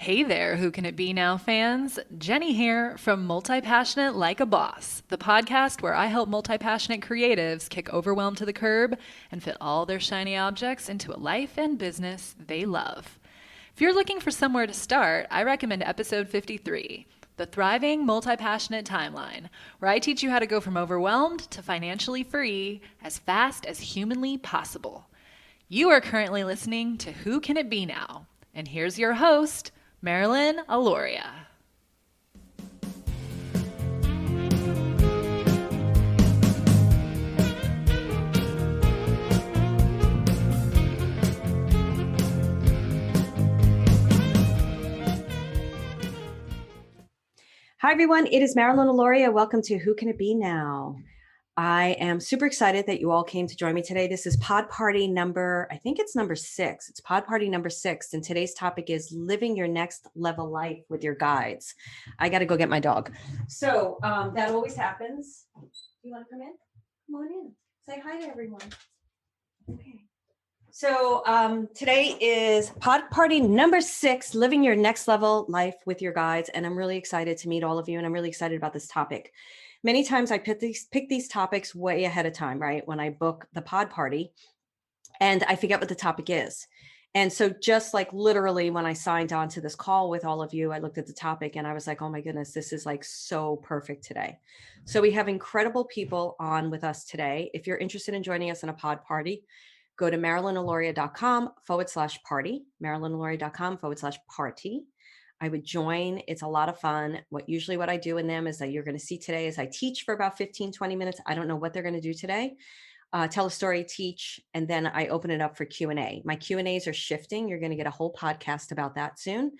Hey there, Who Can It Be Now fans? Jenny here from Multi Passionate Like a Boss, the podcast where I help multi passionate creatives kick overwhelm to the curb and fit all their shiny objects into a life and business they love. If you're looking for somewhere to start, I recommend episode 53, The Thriving Multi Passionate Timeline, where I teach you how to go from overwhelmed to financially free as fast as humanly possible. You are currently listening to Who Can It Be Now? And here's your host, Marilyn Aloria. Hi, everyone. It is Marilyn Aloria. Welcome to Who Can It Be Now? I am super excited that you all came to join me today. This is pod party number, I think it's number 6. It's pod party number 6. And today's topic is living your next level life with your guides. I got to go get my dog. So that always happens. You want to come in? Come on in. Say hi to everyone. Okay. So today is pod party number 6, living your next level life with your guides. And I'm really excited to meet all of you. And I'm really excited about this topic. Many times I pick these topics way ahead of time, right? When I book the pod party and I forget what the topic is. And so just like literally when I signed on to this call with all of you, I looked at the topic and I was like, oh my goodness, this is like so perfect today. So we have incredible people on with us today. If you're interested in joining us in a pod party, go to marilynaloria.com/party, marilynaloria.com/party. I would join. It's a lot of fun. What I do in them is that you're going to see today is I teach for about 15, 20 minutes. I don't know what they're going to do today. Tell a story, teach, and then I open it up for Q&A. My Q&As are shifting. You're going to get a whole podcast about that soon,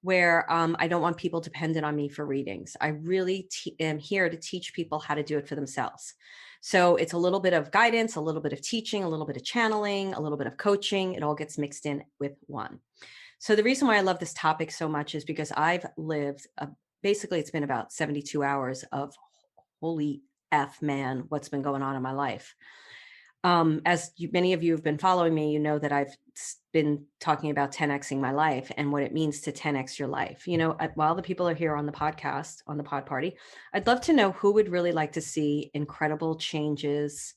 where I don't want people dependent on me for readings. I really am here to teach people how to do it for themselves. So it's a little bit of guidance, a little bit of teaching, a little bit of channeling, a little bit of coaching. It all gets mixed in with one. So the reason why I love this topic so much is because I've lived, basically it's been about 72 hours of holy F man, what's been going on in my life. Many of you have been following me, you know that I've been talking about 10xing my life and what it means to 10x your life. You know, while the people are here on the podcast, on the pod party, I'd love to know who would really like to see incredible changes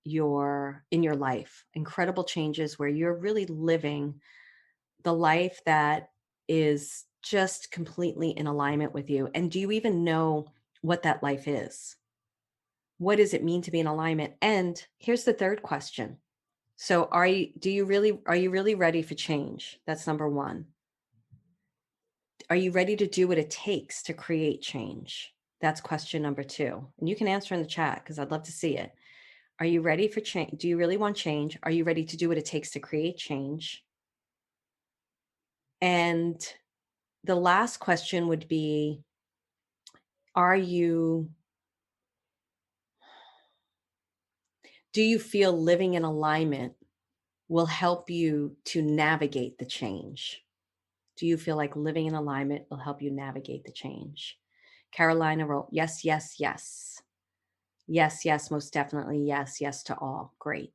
in your life, incredible changes where you're really living the life that is just completely in alignment with you. And do you even know what that life is? What does it mean to be in alignment? And here's the third question. So are you really ready for change? That's number 1. Are you ready to do what it takes to create change? That's question number 2. And you can answer in the chat because I'd love to see it. Are you ready for change? Do you really want change? Are you ready to do what it takes to create change? And the last question would be, do you feel living in alignment will help you to navigate the change? Do you feel like living in alignment will help you navigate the change? Carolina wrote, yes, yes, yes. Yes, yes, most definitely. Yes, yes to all. Great.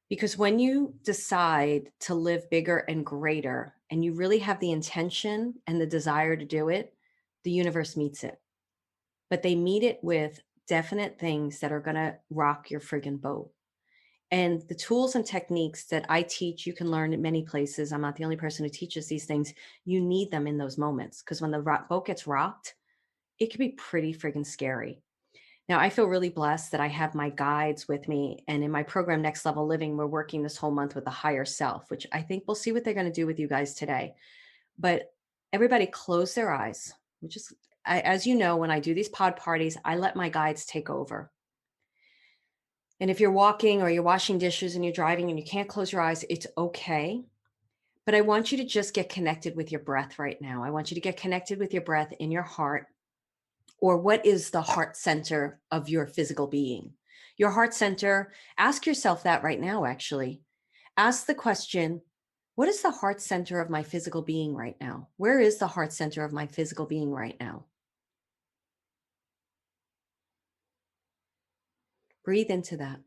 Because when you decide to live bigger and greater, and you really have the intention and the desire to do it, the universe meets it. But they meet it with definite things that are going to rock your friggin' boat. And the tools and techniques that I teach, you can learn in many places. I'm not the only person who teaches these things. You need them in those moments because when the boat gets rocked, it can be pretty friggin' scary. Now, I feel really blessed that I have my guides with me. And in my program, Next Level Living, we're working this whole month with the higher self, which I think we'll see what they're going to do with you guys today. But everybody close their eyes, as you know, when I do these pod parties, I let my guides take over. And if you're walking or you're washing dishes and you're driving and you can't close your eyes, it's okay. But I want you to just get connected with your breath right now. I want you to get connected with your breath in your heart. Or what is the heart center of your physical being? Your heart center, ask yourself that right now, actually. Ask the question, what is the heart center of my physical being right now? Where is the heart center of my physical being right now? Breathe into that.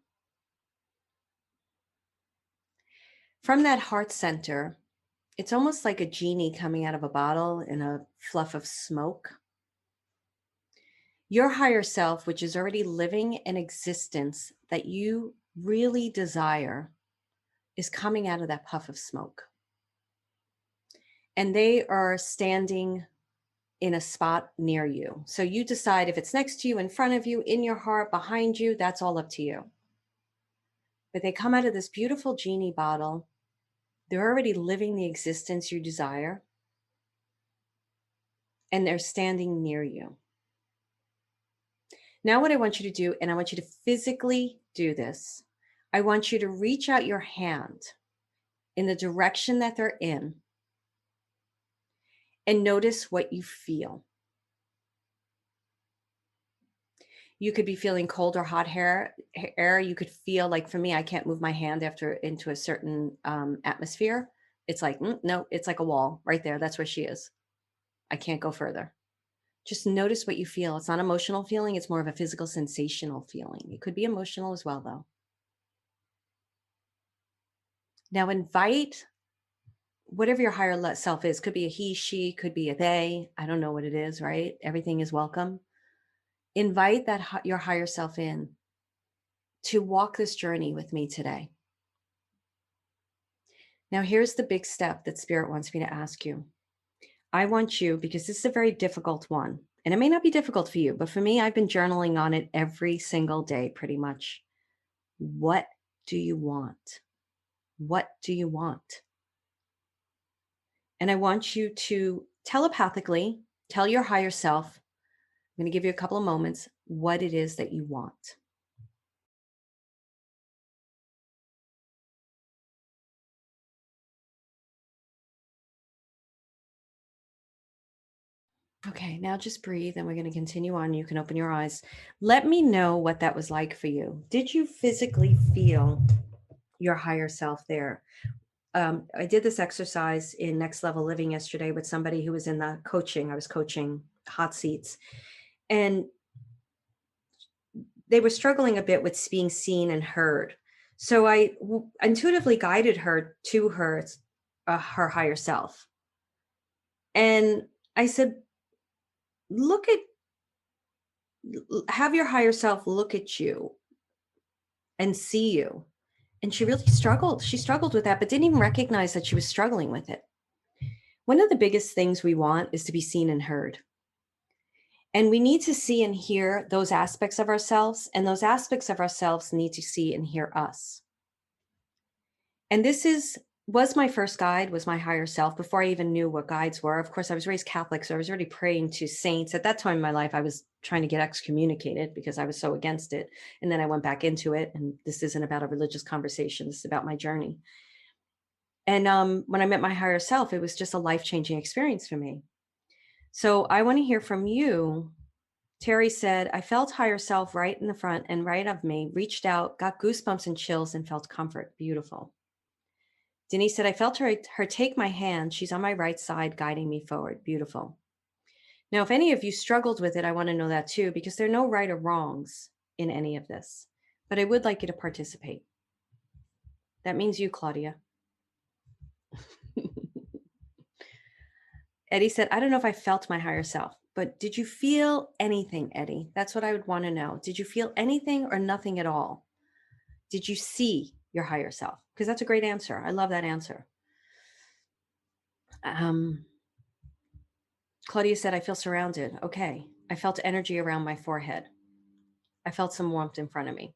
From that heart center, It's almost like a genie coming out of a bottle in a fluff of smoke. Your higher self, which is already living an existence that you really desire, is coming out of that puff of smoke. And they are standing in a spot near you. So you decide if it's next to you, in front of you, in your heart, behind you, that's all up to you. But they come out of this beautiful genie bottle. They're already living the existence you desire, and they're standing near you. Now, what I want you to do, and I want you to physically do this, I want you to reach out your hand in the direction that they're in and notice what you feel. You could be feeling cold or hot air. You could feel like, for me, I can't move my hand after into a certain atmosphere. It's like, no, it's like a wall right there. That's where she is. I can't go further. Just notice what you feel. It's not emotional feeling. It's more of a physical sensational feeling. It could be emotional as well, though. Now invite whatever your higher self is. Could be a he, she, could be a they. I don't know what it is, right? Everything is welcome. Invite that your higher self in to walk this journey with me today. Now, here's the big step that Spirit wants me to ask you. I want you, because this is a very difficult one, and it may not be difficult for you, but for me, I've been journaling on it every single day, pretty much. What do you want? What do you want? And I want you to telepathically tell your higher self, I'm going to give you a couple of moments, what it is that you want. Okay, now just breathe and we're going to continue on. You can open your eyes. Let me know what that was like for you. Did you physically feel your higher self there? I did this exercise in Next Level Living yesterday with somebody who was in the coaching. I was coaching hot seats, and they were struggling a bit with being seen and heard. So I intuitively guided her to her higher self. And I said, look at, have your higher self look at you and see you. And she really struggled. She struggled with that, but didn't even recognize that she was struggling with it. One of the biggest things we want is to be seen and heard. And we need to see and hear those aspects of ourselves, and those aspects of ourselves need to see and hear us. And was my first guide, was my higher self, before I even knew what guides were. Of course, I was raised Catholic, so I was already praying to saints. At that time in my life, I was trying to get excommunicated because I was so against it. And then I went back into it. And this isn't about a religious conversation. This is about my journey. And when I met my higher self, it was just a life-changing experience for me. So I want to hear from you. Terry said, I felt higher self right in the front and right of me, reached out, got goosebumps and chills, and felt comfort. Beautiful. Denise said, I felt her take my hand. She's on my right side, guiding me forward. Beautiful. Now, if any of you struggled with it, I want to know that too, because there are no right or wrongs in any of this. But I would like you to participate. That means you, Claudia. Eddie said, I don't know if I felt my higher self, but did you feel anything, Eddie? That's what I would want to know. Did you feel anything or nothing at all? Did you see your higher self? Because that's a great answer. I love that answer. Claudia said, I feel surrounded. Okay. I felt energy around my forehead. I felt some warmth in front of me.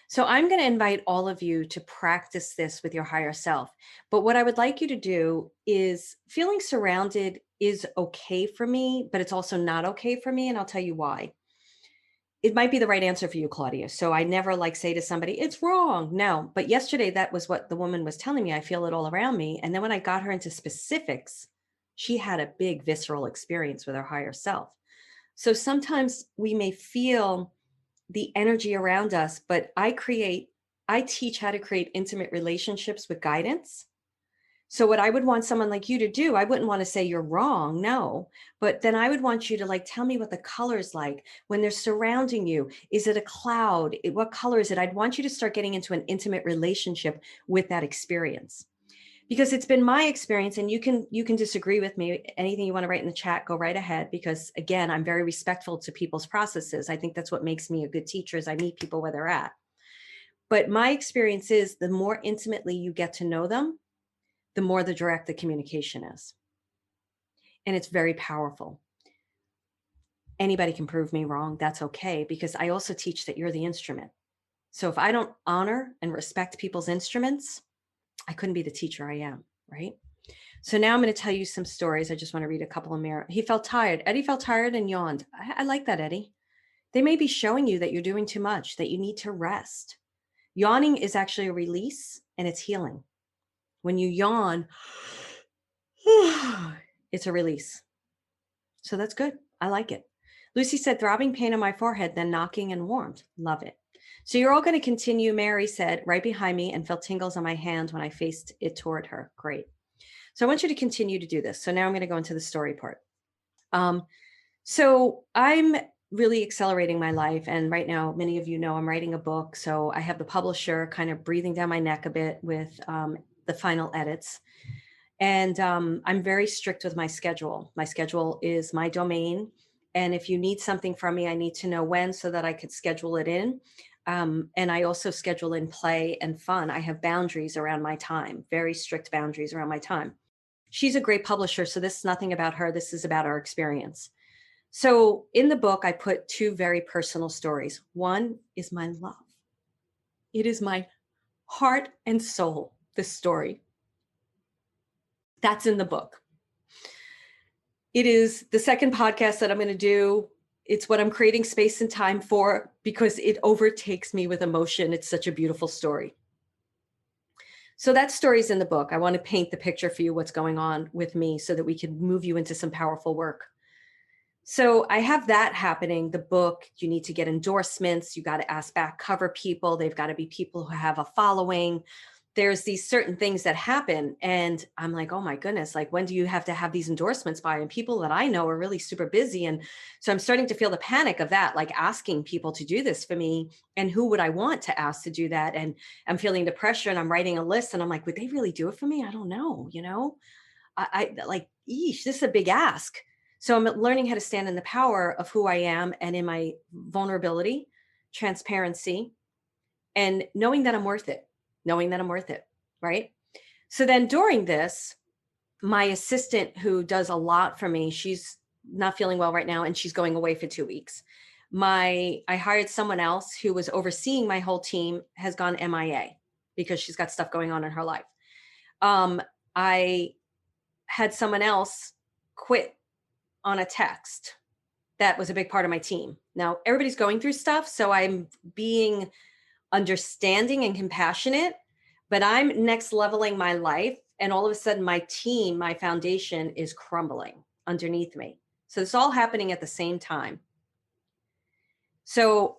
So I'm going to invite all of you to practice this with your higher self. But what I would like you to do is, feeling surrounded is okay for me, but it's also not okay for me. And I'll tell you why. It might be the right answer for you, Claudia. So I never say to somebody, it's wrong. No, but yesterday that was what the woman was telling me. I feel it all around me. And then when I got her into specifics, she had a big visceral experience with her higher self. So sometimes we may feel the energy around us, but I teach how to create intimate relationships with guidance. So what I would want someone like you to do, I wouldn't want to say you're wrong, no, but then I would want you to tell me what the color is like when they're surrounding you. Is it a cloud? What color is it? I'd want you to start getting into an intimate relationship with that experience. Because it's been my experience, and you can disagree with me. Anything you want to write in the chat, go right ahead, because again, I'm very respectful to people's processes. I think that's what makes me a good teacher, is I meet people where they're at. But my experience is the more intimately you get to know them, the more the direct the communication is. And it's very powerful. Anybody can prove me wrong. That's okay, because I also teach that you're the instrument. So if I don't honor and respect people's instruments, I couldn't be the teacher I am, right? So now I'm going to tell you some stories. I just want to read a couple of mirror. He felt tired. Eddie felt tired and yawned. I like that, Eddie. They may be showing you that you're doing too much, that you need to rest. Yawning is actually a release, and it's healing. When you yawn, it's a release. So that's good. I like it. Lucy said, throbbing pain on my forehead, then knocking and warmth. Love it. So you're all going to continue, Mary said, right behind me, and felt tingles on my hand when I faced it toward her. Great. So I want you to continue to do this. So now I'm going to go into the story part. So I'm really accelerating my life. And right now, many of you know I'm writing a book. So I have the publisher kind of breathing down my neck a bit with the final edits. And I'm very strict with my schedule. My schedule is my domain. And if you need something from me, I need to know when, so that I could schedule it in. And I also schedule in play and fun. I have boundaries around my time, very strict boundaries around my time. She's a great publisher. So this is nothing about her. This is about our experience. So in the book, I put two very personal stories. One is my love. It is my heart and soul, this story. That's in the book. It is the second podcast that I'm going to do. It's what I'm creating space and time for, because it overtakes me with emotion. It's such a beautiful story. So that story's in the book. I want to paint the picture for you, what's going on with me, so that we can move you into some powerful work. So I have that happening. The book, you need to get endorsements. You got to ask back cover people. They've got to be people who have a following. There's these certain things that happen. And I'm like, oh my goodness, like, when do you have to have these endorsements by? And people that I know are really super busy. And so I'm starting to feel the panic of that, like asking people to do this for me. And who would I want to ask to do that? And I'm feeling the pressure, and I'm writing a list, and I'm like, would they really do it for me? I don't know. I like, eesh, this is a big ask. So I'm learning how to stand in the power of who I am, and in my vulnerability, transparency, and knowing that I'm worth it, right? So then during this, my assistant, who does a lot for me, she's not feeling well right now, and she's going away for 2 weeks. I hired someone else who was overseeing my whole team, has gone MIA because she's got stuff going on in her life. I had someone else quit on a text. That was a big part of my team. Now everybody's going through stuff, so I'm being understanding and compassionate, but I'm next leveling my life. And all of a sudden my team, my foundation is crumbling underneath me. So it's all happening at the same time. So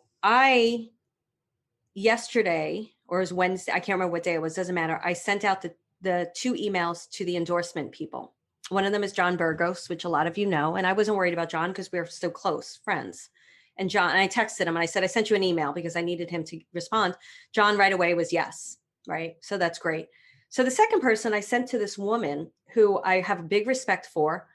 yesterday, or it was Wednesday, I can't remember what day it was, doesn't matter. I sent out the 2 emails to the endorsement people. One of them is John Burgos, which a lot of you know. And I wasn't worried about John because we were still close friends. And I texted him and I said, I sent you an email because I needed him to respond. John right away was yes, right? So that's great. So the second person I sent to this woman who I have a big respect for.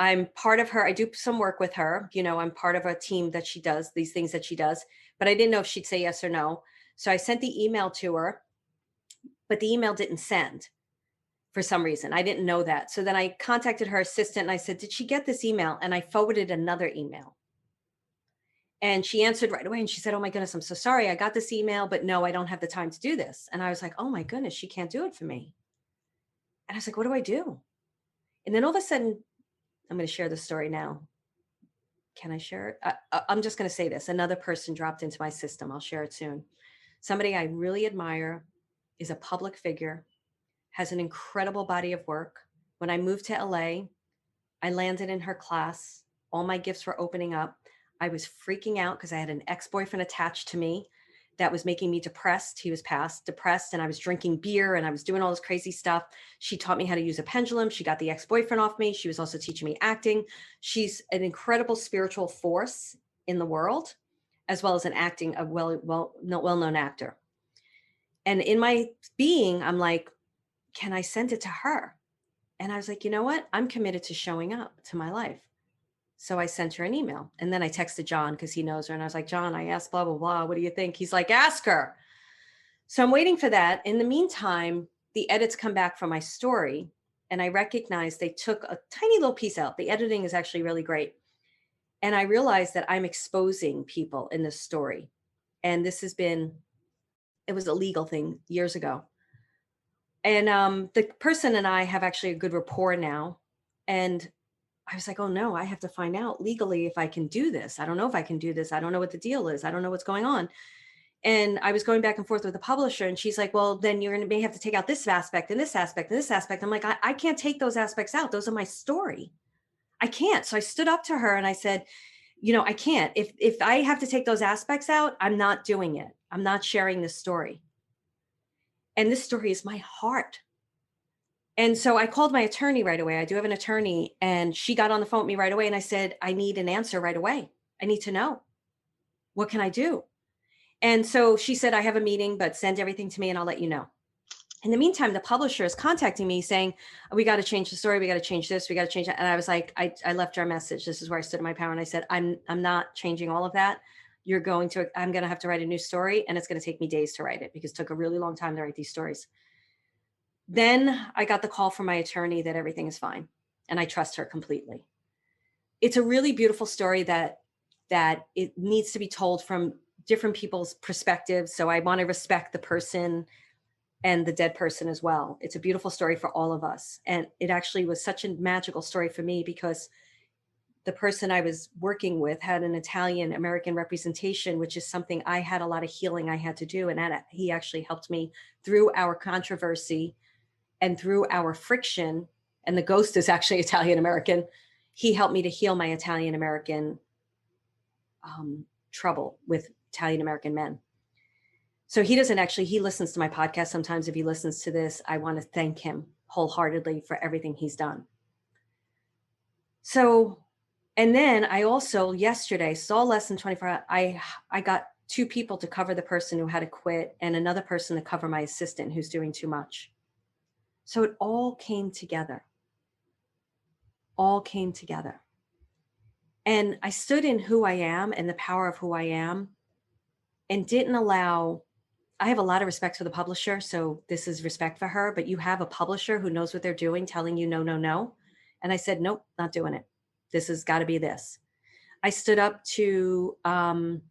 I'm part of her. I do some work with her. I'm part of a team that she does these things that she does, but I didn't know if she'd say yes or no. So I sent the email to her, but the email didn't send. For some reason. I didn't know that. So then I contacted her assistant and I said, did she get this email? And I forwarded another email. And she answered right away. And she said, oh my goodness, I'm so sorry. I got this email, but no, I don't have the time to do this. And I was like, oh my goodness, she can't do it for me. And I was like, what do I do? And then all of a sudden, I'm going to share the story now. Can I share it? I'm just going to say this. Another person dropped into my system. I'll share it soon. Somebody I really admire, is a public figure, has an incredible body of work. When I moved to LA, I landed in her class. All my gifts were opening up. I was freaking out because I had an ex-boyfriend attached to me that was making me depressed. He was depressed, and I was drinking beer and I was doing all this crazy stuff. She taught me how to use a pendulum. She got the ex-boyfriend off me. She was also teaching me acting. She's an incredible spiritual force in the world, as well as a well-known actor. And in my being, I'm like, can I send it to her? And I was like, you know what? I'm committed to showing up to my life. So I sent her an email, and then I texted John because he knows her. And I was like, John, I asked blah, blah, blah. What do you think? He's like, ask her. So I'm waiting for that. In the meantime, the edits come back from my story, and I recognize they took a tiny little piece out. The editing is actually really great. And I realized that I'm exposing people in this story. And this has been, it was a legal thing years ago. And the person and I have actually a good rapport now. And I was like, oh no, I have to find out legally if I can do this. I don't know if I can do this. I don't know what the deal is. I don't know what's going on. And I was going back and forth with the publisher, and she's like, well, then you're going to may have to take out this aspect and this aspect and this aspect. I'm like, I can't take those aspects out. Those are my story. I can't. So I stood up to her and I said, I can't. If I have to take those aspects out, I'm not doing it. I'm not sharing this story. And this story is my heart. And so I called my attorney right away. I do have an attorney, and she got on the phone with me right away. And I said, I need an answer right away. I need to know. What can I do? And so she said, I have a meeting, but send everything to me and I'll let you know. In the meantime, the publisher is contacting me saying, we got to change the story. We got to change this. We got to change that. And I was like, I left her a message. This is where I stood in my power. And I said, I'm not changing all of that. I'm going to have to write a new story, and it's going to take me days to write it because it took a really long time to write these stories. Then I got the call from my attorney that everything is fine, and I trust her completely. It's a really beautiful story that it needs to be told from different people's perspectives. So I want to respect the person and the dead person as well. It's a beautiful story for all of us. And it actually was such a magical story for me because the person I was working with had an Italian American representation, which is something I had a lot of healing I had to do. And he actually helped me through our controversy and through our friction. And the ghost is actually Italian American. He helped me to heal my Italian American trouble with Italian American men. So he listens to my podcast sometimes. If he listens to this, I want to thank him wholeheartedly for everything he's done. So, and then I also yesterday saw less than 24 hours. I got 2 people to cover the person who had to quit, and another person to cover my assistant who's doing too much. So it all came together. And I stood in who I am and the power of who I am, and didn't allow. I have a lot of respect for the publisher, so this is respect for her, but you have a publisher who knows what they're doing telling you no, no, no. And I said, nope, not doing it. This has got to be this. I stood up to, I'm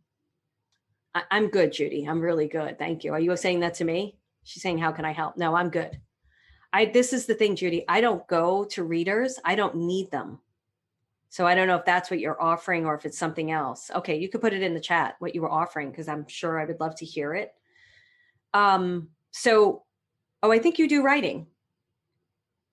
good, Judy. I'm really good. Thank you. Are you saying that to me? She's saying, how can I help? No, I'm good. This is the thing, Judy. I don't go to readers. I don't need them. So I don't know if that's what you're offering or if it's something else. Okay, you could put it in the chat, what you were offering, because I'm sure I would love to hear it. I think you do writing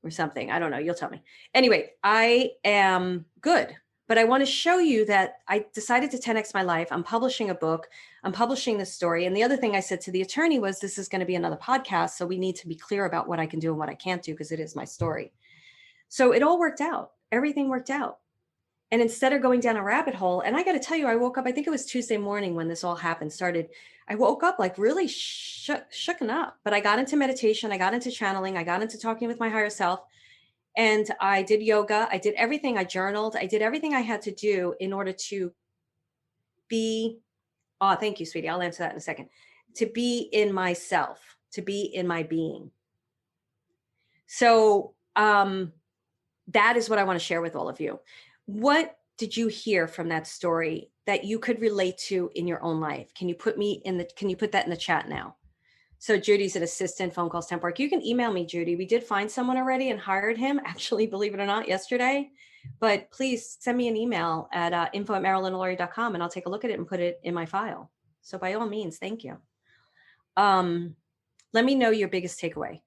or something. I don't know. You'll tell me. Anyway, I am good, but I want to show you that I decided to 10x my life. I'm publishing a book. I'm publishing this story. And the other thing I said to the attorney was, this is going to be another podcast. So we need to be clear about what I can do and what I can't do, because it is my story. So it all worked out. Everything worked out. And instead of going down a rabbit hole, and I got to tell you, I woke up, I think it was Tuesday morning when this all started. I woke up like really shooken up, but I got into meditation. I got into channeling. I got into talking with my higher self, and I did yoga. I did everything. I journaled. I did everything I had to do in order to be, oh, thank you, sweetie. I'll answer that in a second. To be in myself, to be in my being. So that is what I want to share with all of you. What did you hear from that story that you could relate to in your own life? Can you put that in the chat now? So Judy's an assistant, phone calls, temp work. You can email me, Judy. We did find someone already and hired him, actually, believe it or not, yesterday. But please send me an email at info@marilynnalaurie.com, and I'll take a look at it and put it in my file. So by all means, thank you. Let me know your biggest takeaway.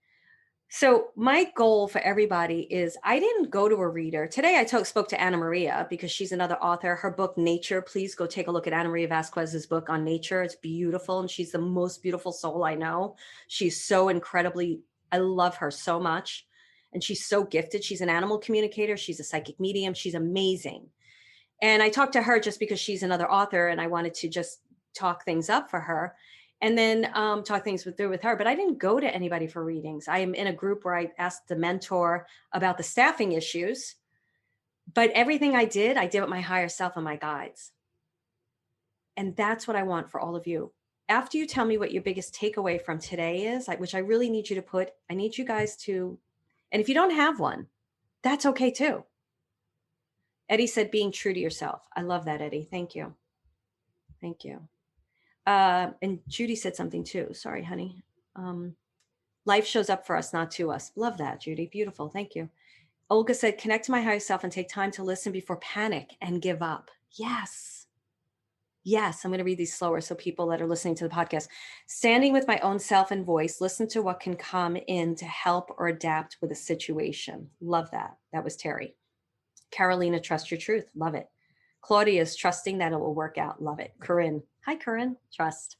So my goal for everybody is, I didn't go to a reader. Today I spoke to Anna Maria because she's another author. Her book, Nature, please go take a look at Anna Maria Vasquez's book on nature. It's beautiful. And she's the most beautiful soul I know. She's so incredibly, I love her so much. And she's so gifted. She's an animal communicator. She's a psychic medium. She's amazing. And I talked to her just because she's another author and I wanted to just talk things up for her. and then talk things through with her. But I didn't go to anybody for readings. I am in a group where I asked the mentor about the staffing issues, but everything I did with my higher self and my guides. And that's what I want for all of you. After you tell me what your biggest takeaway from today is, which I really need you to put, I need you guys to, and if you don't have one, that's okay too. Eddie said, being true to yourself. I love that, Eddie. Thank you. Thank you. And Judy said something too. Sorry, honey. Life shows up for us, not to us. Love that, Judy. Beautiful. Thank you. Olga said, connect to my higher self and take time to listen before panic and give up. Yes. Yes. I'm going to read these slower so people that are listening to the podcast. Standing with my own self and voice, listen to what can come in to help or adapt with a situation. Love that. That was Terry. Carolina, trust your truth. Love it. Claudia is trusting that it will work out. Love it. Corinne. Hi, Corinne. Trust.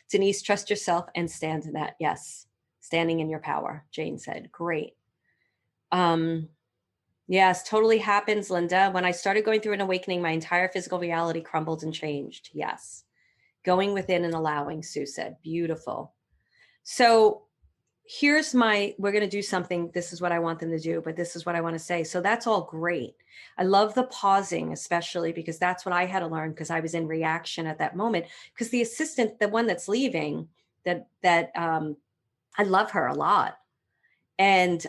Denise, trust yourself and stand in that. Yes. Standing in your power. Jane said, great. Yes, totally happens, Linda. When I started going through an awakening, my entire physical reality crumbled and changed. Yes. Going within and allowing, Sue said. Beautiful. So we're going to do something. This is what I want them to do, but this is what I want to say. So that's all great. I love the pausing, especially because that's what I had to learn because I was in reaction at that moment. Because the assistant, the one that's leaving, I love her a lot. And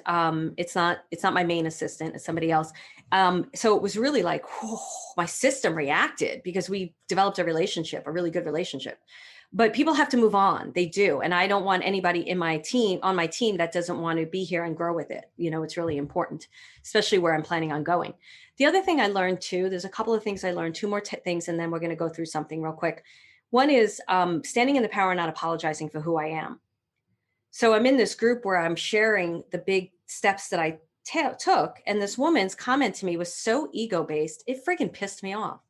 it's not my main assistant, it's somebody else. So it was really like, whew, my system reacted because we developed a really good relationship. But people have to move on. They do. And I don't want anybody on my team that doesn't want to be here and grow with it. It's really important, especially where I'm planning on going. The other thing I learned too, there's a couple of things I learned, two more things, and then we're going to go through something real quick. One is standing in the power, not apologizing for who I am. So I'm in this group where I'm sharing the big steps that I took. And this woman's comment to me was so ego-based. It freaking pissed me off.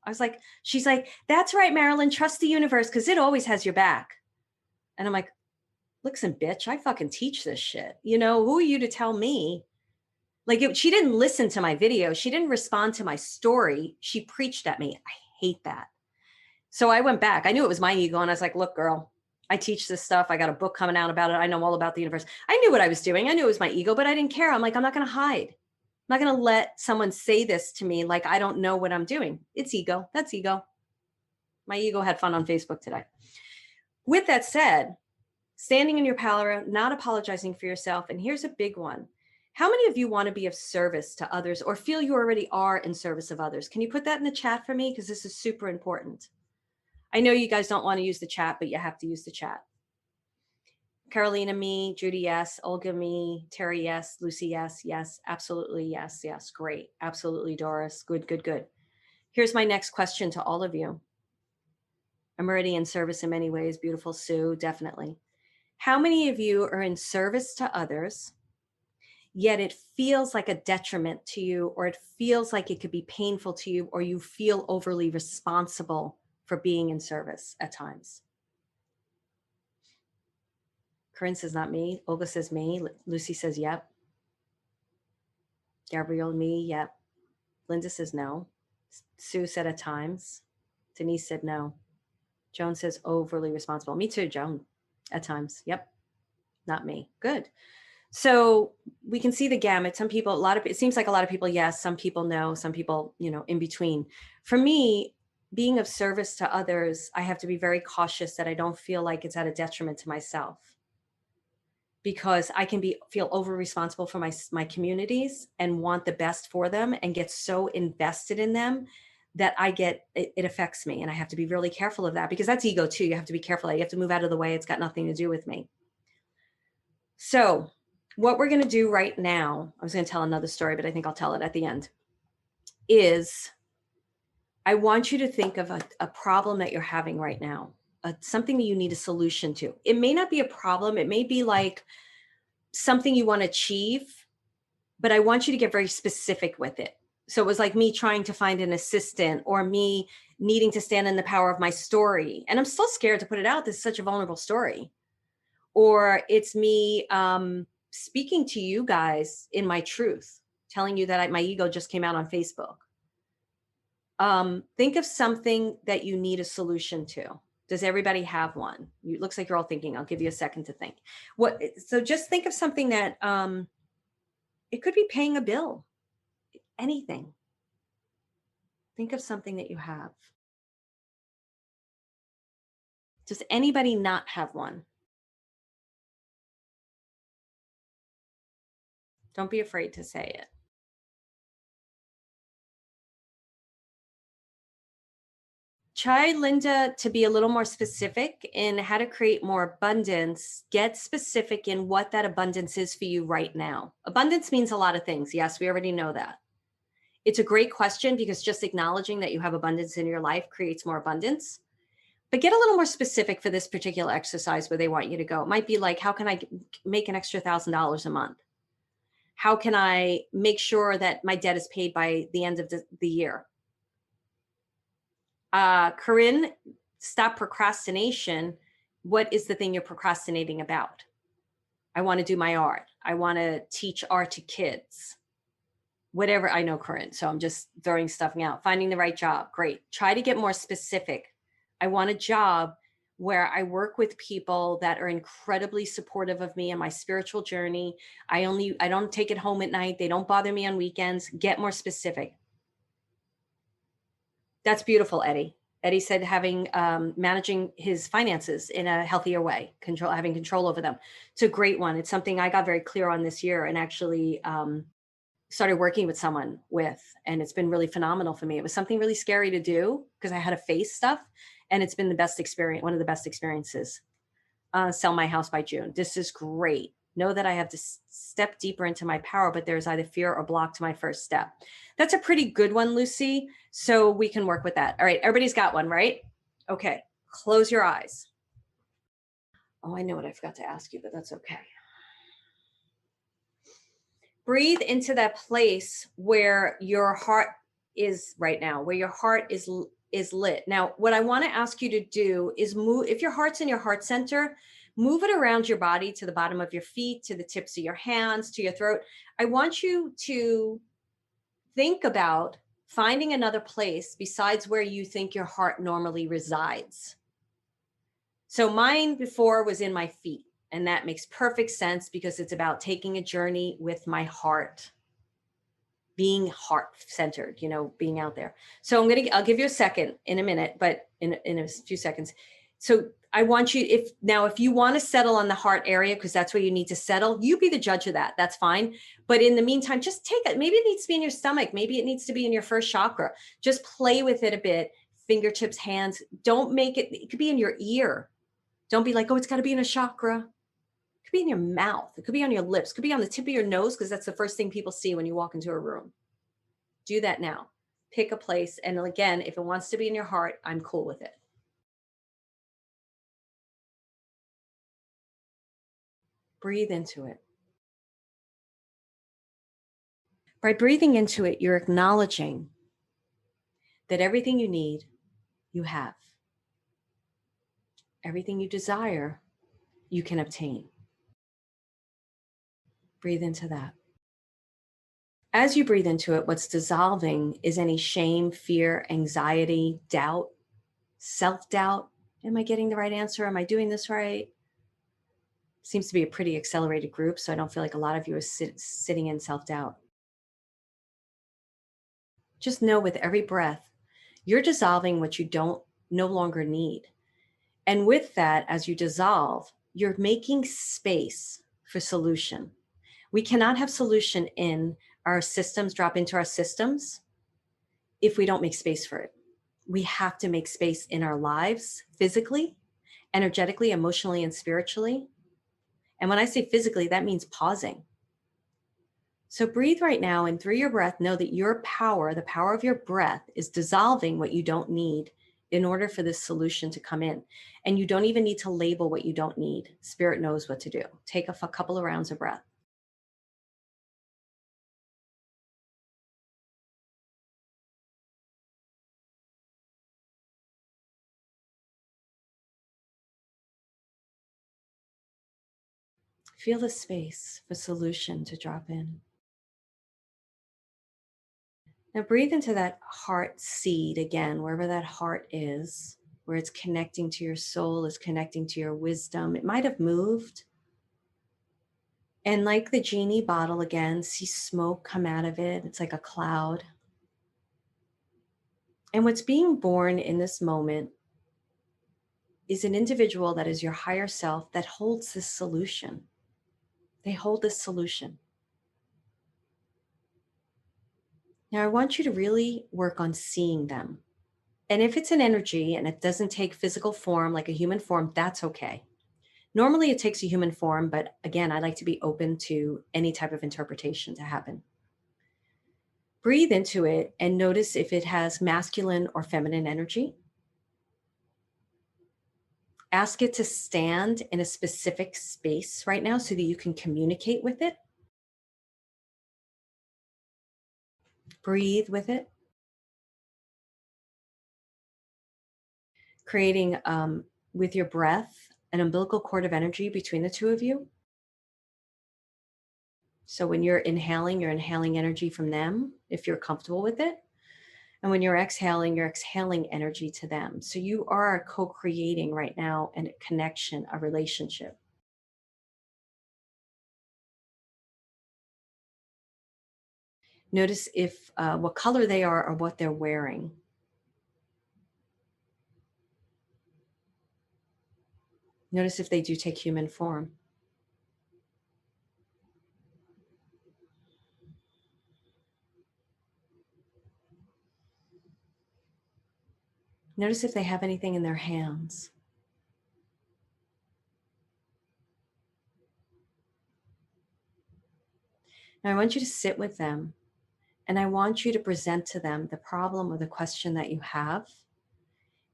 She's like, that's right, Marilyn, trust the universe because it always has your back. And I'm like, listen, bitch, I fucking teach this shit. Who are you to tell me? She didn't listen to my video. She didn't respond to my story. She preached at me. I hate that. So I went back. I knew it was my ego. And I was like, look, girl, I teach this stuff. I got a book coming out about it. I know all about the universe. I knew what I was doing. I knew it was my ego, but I didn't care. I'm like, I'm not going to hide. I'm not going to let someone say this to me like I don't know what I'm doing. It's ego. That's ego. My ego had fun on Facebook today. With that said, standing in your power, not apologizing for yourself. And here's a big one. How many of you want to be of service to others or feel you already are in service of others? Can you put that in the chat for me? Because this is super important. I know you guys don't want to use the chat, but you have to use the chat. Carolina, me. Judy, yes. Olga, me. Terry, yes. Lucy, yes. Yes, absolutely. Yes, yes. Great. Absolutely, Doris. Good, good, good. Here's my next question to all of you. I'm already in service in many ways. Beautiful Sue, definitely. How many of you are in service to others, yet it feels like a detriment to you, or it feels like it could be painful to you, or you feel overly responsible for being in service at times? Corinne says, not me. Olga says, me. Lucy says, yep. Gabrielle, me, yep. Linda says, no. Sue said, at times. Denise said, no. Joan says, overly responsible. Me too, Joan. At times. Yep. Not me. Good. So we can see the gamut. Some people, it seems like a lot of people, yes. Some people, no. Some people, in between. For me, being of service to others, I have to be very cautious that I don't feel like it's at a detriment to myself, because I can feel over responsible for my communities and want the best for them and get so invested in them that it affects me. And I have to be really careful of that, because that's ego too. You have to be careful. You have to move out of the way. It's got nothing to do with me. So what we're going to do right now, I was going to tell another story, but I think I'll tell it at the end, is I want you to think of a problem that you're having right now, something that you need a solution to. It may not be a problem. It may be like something you want to achieve, but I want you to get very specific with it. So it was like me trying to find an assistant, or me needing to stand in the power of my story. And I'm still scared to put it out. This is such a vulnerable story. Or it's me speaking to you guys in my truth, telling you that my ego just came out on Facebook. Think of something that you need a solution to. Does everybody have one? It looks like you're all thinking. I'll give you a second to think. So just think of something that it could be paying a bill, anything. Think of something that you have. Does anybody not have one? Don't be afraid to say it. Try, Linda, to be a little more specific in how to create more abundance. Get specific in what that abundance is for you right now. Abundance means a lot of things. Yes, we already know that. It's a great question because just acknowledging that you have abundance in your life creates more abundance. But get a little more specific for this particular exercise where they want you to go. It might be like, how can I make an extra $1,000 a month? How can I make sure that my debt is paid by the end of the year? Corinne, stop procrastination. What is the thing you're procrastinating about? I want to do my art. I want to teach art to kids. Whatever. I know, Corinne. So I'm just throwing stuff out. Finding the right job. Great. Try to get more specific. I want a job where I work with people that are incredibly supportive of me and my spiritual journey. I don't take it home at night. They don't bother me on weekends. Get more specific. That's beautiful, Eddie. Eddie said having managing his finances in a healthier way, having control over them. It's a great one. It's something I got very clear on this year and actually started working with someone with, and it's been really phenomenal for me. It was something really scary to do because I had to face stuff, and it's been the best experience, one of the best experiences. Sell my house by June. This is great. Know that I have to step deeper into my power, but there's either fear or block to my first step. That's a pretty good one, Lucy. So we can work with that. All right. Everybody's got one, right? Okay. Close your eyes. Oh, I know what I forgot to ask you, but that's okay. Breathe into that place where your heart is right now, where your heart is lit. Now, what I want to ask you to do is move, if your heart's in your heart center, move it around your body to the bottom of your feet, to the tips of your hands, to your throat. I want you to think about finding another place besides where you think your heart normally resides. So mine before was in my feet, and that makes perfect sense because it's about taking a journey with my heart, being heart centered, being out there. So I'll give you a second in a minute, but in a few seconds. So I want you, if you want to settle on the heart area, because that's where you need to settle, you be the judge of that. That's fine. But in the meantime, just take it. Maybe it needs to be in your stomach. Maybe it needs to be in your first chakra. Just play with it a bit. Fingertips, hands. Don't make it could be in your ear. Don't be like, oh, it's got to be in a chakra. It could be in your mouth. It could be on your lips. It could be on the tip of your nose, because that's the first thing people see when you walk into a room. Do that now. Pick a place. And again, if it wants to be in your heart, I'm cool with it. Breathe into it. By breathing into it, you're acknowledging that everything you need, you have. Everything you desire, you can obtain. Breathe into that. As you breathe into it, what's dissolving is any shame, fear, anxiety, doubt, self-doubt. Am I getting the right answer? Am I doing this right? Seems to be a pretty accelerated group, so I don't feel like a lot of you are sitting in self-doubt. Just know with every breath, you're dissolving what you no longer need. And with that, as you dissolve, you're making space for solution. We cannot have solution in our systems, drop into our systems, if we don't make space for it. We have to make space in our lives, physically, energetically, emotionally, and spiritually. And when I say physically, that means pausing. So breathe right now, and through your breath, know that your power, the power of your breath, is dissolving what you don't need in order for this solution to come in. And you don't even need to label what you don't need. Spirit knows what to do. Take a couple of rounds of breath. Feel the space for solution to drop in. Now breathe into that heart seed again, wherever that heart is. where it's connecting to your soul, it's connecting to your wisdom. It might have moved. And like the genie bottle again, see smoke come out of it. It's like a cloud. And what's being born in this moment is an individual that is your higher self that holds this solution. They hold this solution. Now, I want you to really work on seeing them. And if it's an energy and it doesn't take physical form like a human form, that's okay. Normally, it takes a human form, but again, I like to be open to any type of interpretation to happen. Breathe into it and notice if it has masculine or feminine energy. Ask it to stand in a specific space right now so that you can communicate with it. Breathe with it, creating with your breath an umbilical cord of energy between the two of you. So when you're inhaling energy from them if you're comfortable with it. And when you're exhaling energy to them. So you are co-creating right now a connection, a relationship. Notice if what color they are or what they're wearing. Notice if they do take human form. Notice if they have anything in their hands. Now I want you to sit with them and I want you to present to them the problem or the question that you have.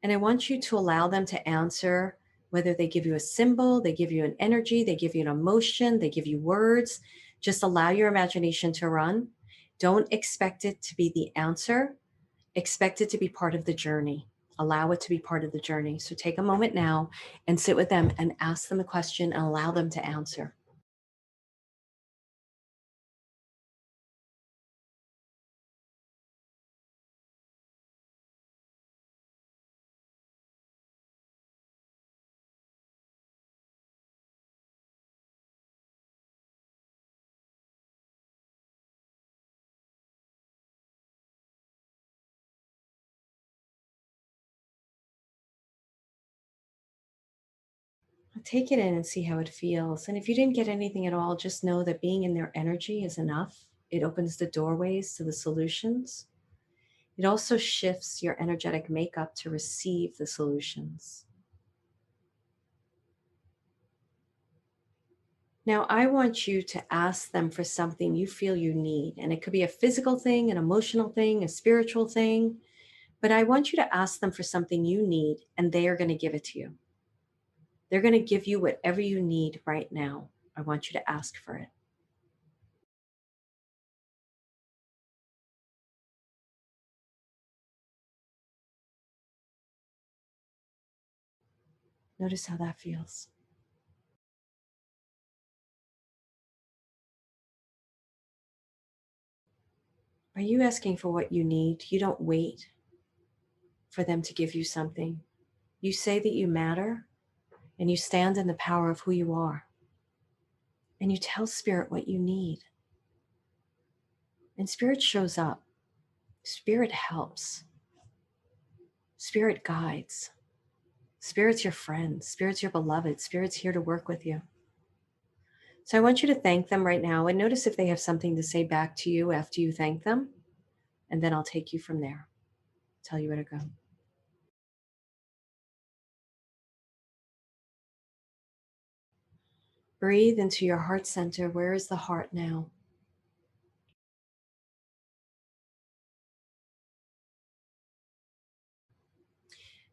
And I want you to allow them to answer, whether they give you a symbol, they give you an energy, they give you an emotion, they give you words. Just allow your imagination to run. Don't expect it to be the answer. Expect it to be part of the journey. Allow it to be part of the journey. So take a moment now and sit with them and ask them a question and allow them to answer. Take it in and see how it feels. And if you didn't get anything at all, just know that being in their energy is enough. It opens the doorways to the solutions. It also shifts your energetic makeup to receive the solutions. Now, I want you to ask them for something you feel you need. And it could be a physical thing, an emotional thing, a spiritual thing. But I want you to ask them for something you need, and they are going to give it to you. They're going to give you whatever you need right now. I want you to ask for it. Notice how that feels. Are you asking for what you need? You don't wait for them to give you something. You say that you matter and you stand in the power of who you are. And you tell Spirit what you need. And Spirit shows up. Spirit helps. Spirit guides. Spirit's your friend. Spirit's your beloved. Spirit's here to work with you. So I want you to thank them right now and notice if they have something to say back to you after you thank them. And then I'll take you from there. Tell you where to go. Breathe into your heart center. Where is the heart now?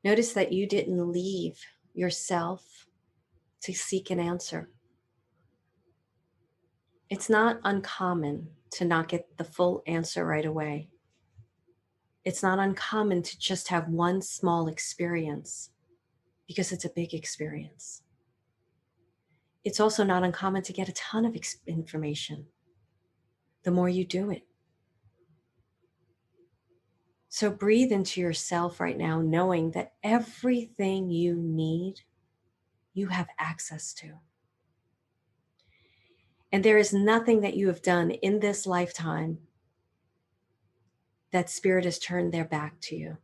Notice that you didn't leave yourself to seek an answer. It's not uncommon to not get the full answer right away. It's not uncommon to just have one small experience because it's a big experience. It's also not uncommon to get a ton of information the more you do it. So breathe into yourself right now, knowing that everything you need, you have access to. And there is nothing that you have done in this lifetime that spirit has turned their back to you.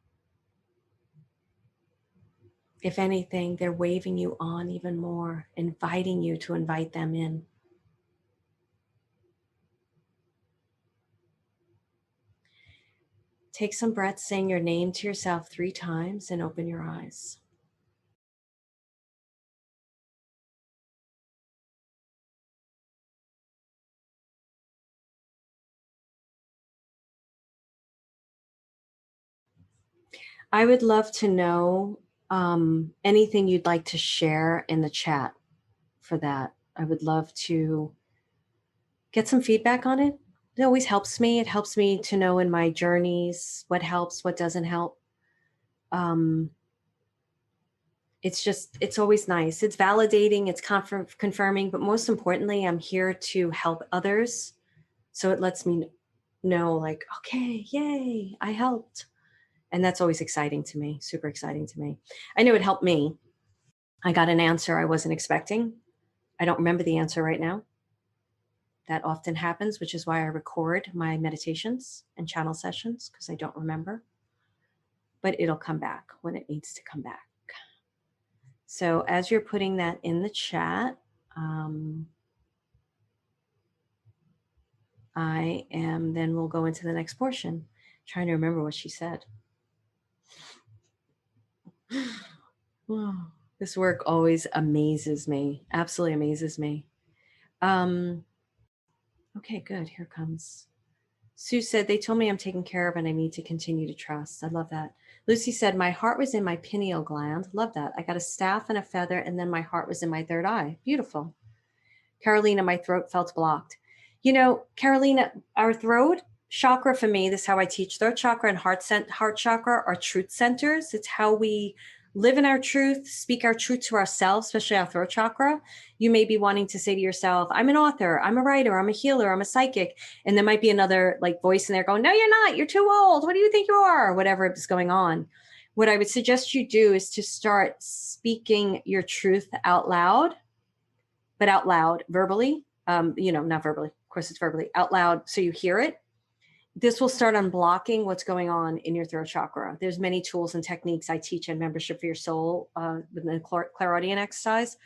If anything, they're waving you on even more, inviting you to invite them in. Take some breaths, saying your name to yourself 3 times, and open your eyes. I would love to know anything you'd like to share in the chat for that. I would love to get some feedback on it. It always helps me. It helps me to know in my journeys what helps, what doesn't help. It's always nice. It's validating, it's confirming, but most importantly, I'm here to help others. So it lets me know, like, okay, yay, I helped. And that's always exciting to me, super exciting to me. I know it helped me. I got an answer I wasn't expecting. I don't remember the answer right now. That often happens, which is why I record my meditations and channel sessions, because I don't remember. But it'll come back when it needs to come back. So as you're putting that in the chat, then we'll go into the next portion. Trying to remember what she said. This work always amazes me, absolutely amazes me. Okay, good. Here comes. Sue said, they told me I'm taken care of and I need to continue to trust. I love that. Lucy said, my heart was in my pineal gland. Love that. I got a staff and a feather, and then my heart was in my third eye. Beautiful. Carolina, my throat felt blocked. You know, Carolina, our throat chakra for me, this is how I teach. Throat chakra and heart chakra are truth centers. It's how we live in our truth, speak our truth to ourselves, especially our throat chakra. You may be wanting to say to yourself, I'm an author, I'm a writer, I'm a healer, I'm a psychic. And there might be another like voice in there going, no, you're not, you're too old. What do you think you are? Whatever is going on. What I would suggest you do is to start speaking your truth out loud, but out loud, verbally, not verbally, of course it's verbally, out loud so you hear it. This will start unblocking what's going on in your throat chakra. There's many tools and techniques I teach in Membership for Your Soul with the clairaudient exercise,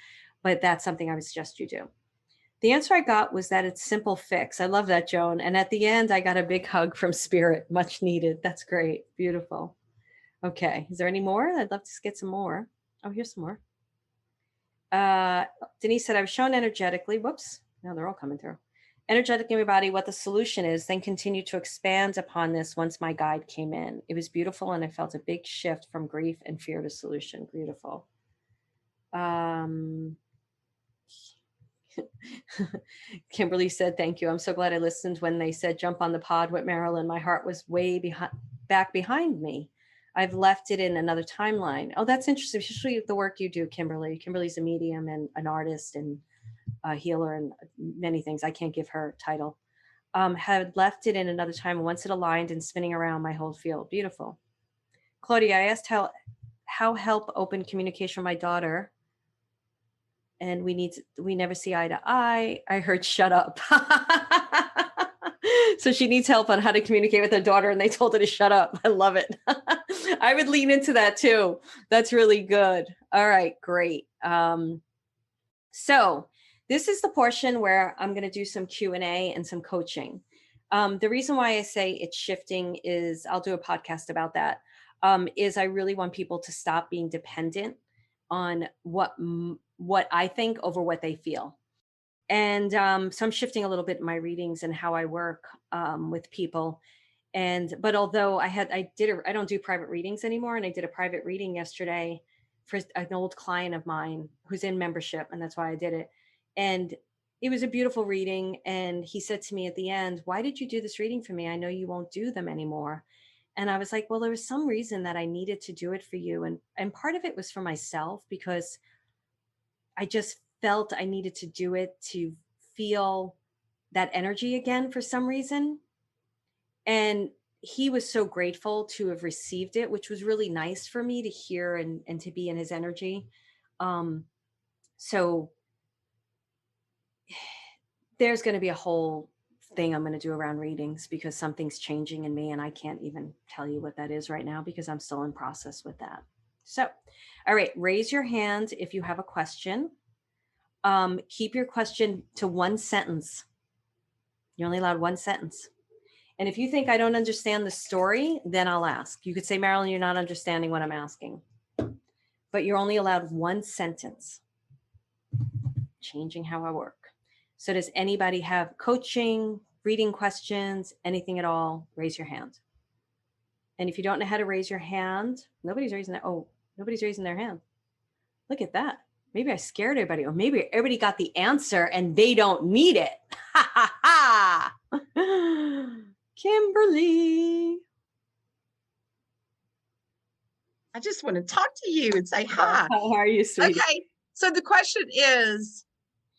but that's something I would suggest you do. The answer I got was that it's simple fix. I love that, Joan. And at the end, I got a big hug from Spirit, much needed. That's great. Beautiful. Okay. Is there any more? I'd love to get some more. Oh, here's some more. Denise said, I was shown energetically. Whoops. Now they're all coming through. Energetically in my body, what the solution is, then continue to expand upon this once my guide came in. It was beautiful, and I felt a big shift from grief and fear to solution. Beautiful. Kimberly said, thank you. I'm so glad I listened when they said jump on the pod with Marilyn. My heart was way back behind me. I've left it in another timeline. Oh, that's interesting, especially the work you do, Kimberly. Kimberly's a medium and an artist and a healer and many things. I can't give her title. Had left it in another time once it aligned and spinning around my whole field. Beautiful. Claudia, I asked how help open communication with my daughter, and we never see eye to eye. I heard shut up. So she needs help on how to communicate with her daughter, and they told her to shut up. I love it. I would lean into that too. That's really good. All right, great. So this is the portion where I'm going to do some Q&A and some coaching. The reason why I say it's shifting is, I'll do a podcast about that, is I really want people to stop being dependent on what I think over what they feel. And so I'm shifting a little bit in my readings and how I work with people. But although I don't do private readings anymore. And I did a private reading yesterday for an old client of mine who's in membership. And that's why I did it. And it was a beautiful reading. And he said to me at the end, why did you do this reading for me? I know you won't do them anymore. And I was like, well, there was some reason that I needed to do it for you. And part of it was for myself, because I just felt I needed to do it to feel that energy again for some reason. And he was so grateful to have received it, which was really nice for me to hear and to be in his energy. Um, so there's going to be a whole thing I'm going to do around readings because something's changing in me and I can't even tell you what that is right now because I'm still in process with that. So, all right, raise your hand if you have a question. Keep your question to one sentence. You're only allowed one sentence. And if you think I don't understand the story, then I'll ask. You could say, Marilyn, you're not understanding what I'm asking. But you're only allowed one sentence. Changing how I work. So does anybody have coaching, reading questions, anything at all? Raise your hand. And if you don't know how to raise your hand, nobody's raising their hand. Look at that. Maybe I scared everybody, or maybe everybody got the answer and they don't need it. Ha ha ha. Kimberly. I just want to talk to you and say hi. How are you, sweetie? Okay. So the question is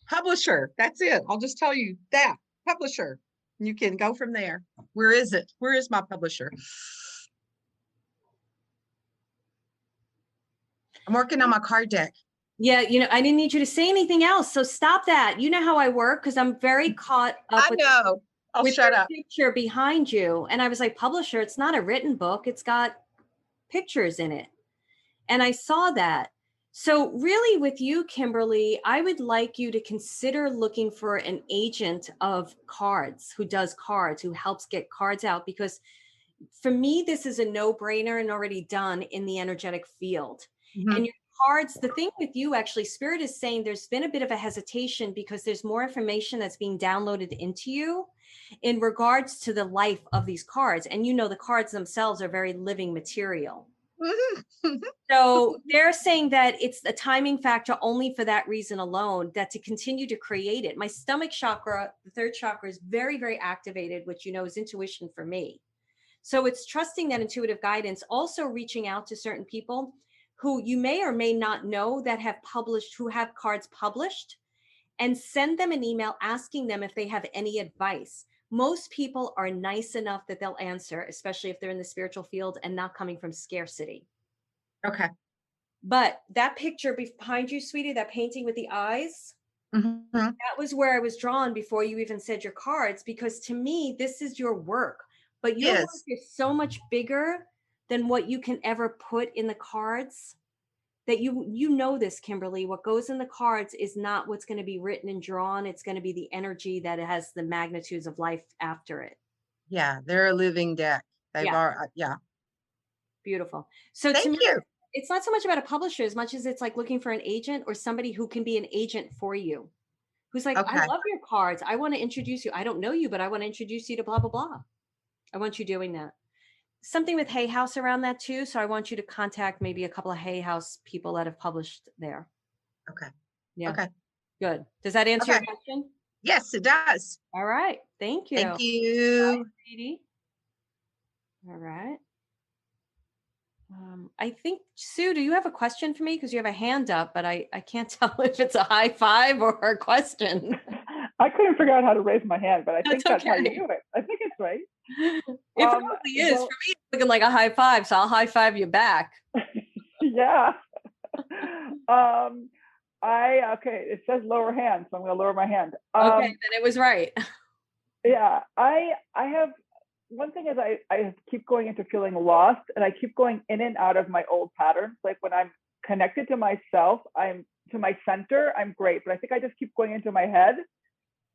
publisher. That's it. I'll just tell you that publisher. You can go from there. Where is it? Where is my publisher? I'm working on my card deck. Yeah, I didn't need you to say anything else. So stop that. You know how I work because I'm very caught up I know. I'll with shut your up. picture behind you. And I was like, publisher, it's not a written book. It's got pictures in it. And I saw that. So really with you, Kimberly, I would like you to consider looking for an agent of cards who does cards, who helps get cards out, because for me, this is a no-brainer and already done in the energetic field. Mhm. And your cards, the thing with you, actually, Spirit is saying there's been a bit of a hesitation because there's more information that's being downloaded into you in regards to the life of these cards. And the cards themselves are very living material. Mhm. So they're saying that it's a timing factor only for that reason alone, that to continue to create it. My stomach chakra, the third chakra, is very, very activated, which is intuition for me. So it's trusting that intuitive guidance, also reaching out to certain people who you may or may not know that have published, who have cards published, and send them an email asking them if they have any advice. Most people are nice enough that they'll answer, especially if they're in the spiritual field and not coming from scarcity. Okay. But that picture behind you, sweetie, that painting with the eyes, Mhm. that was where I was drawn before you even said your cards, because to me, this is your work. But your work Yes. is so much bigger than what you can ever put in the cards, that you know this, Kimberly. What goes in the cards is not what's going to be written and drawn. It's going to be the energy that has the magnitudes of life after it. Yeah. They're a living deck. Yeah. Beautiful. So to Thank me, you. it's not so much about a publisher as much as it's like looking for an agent or somebody who can be an agent for you. Who's like, I Okay. love your cards. I want to introduce you. I don't know you, but I want to introduce you to blah, blah, blah. I want you doing that. Something with Hay House around that too. So I want you to contact maybe a couple of Hay House people that have published there. Okay. Yeah. Okay. Good. Does that answer your Okay. question? Yes, it does. All right. Thank you. Thank you. Sweetie. All right. I think, Sue, do you have a question for me? Because you have a hand up, but I can't tell if it's a high five or a question. I couldn't figure out how to raise my hand, but I think That's that's how you okay. do it. I think it's right. It probably is. Well, For me, it's looking like a high five, so I'll high five you back. yeah. Okay, it says lower hand, so I'm going to lower my hand. Okay, then it was right. Yeah, I have, one thing is I keep going into feeling lost, and I keep going in and out of my old patterns. Like when I'm connected to myself, to my center, I'm great, but I think I just keep going into my head.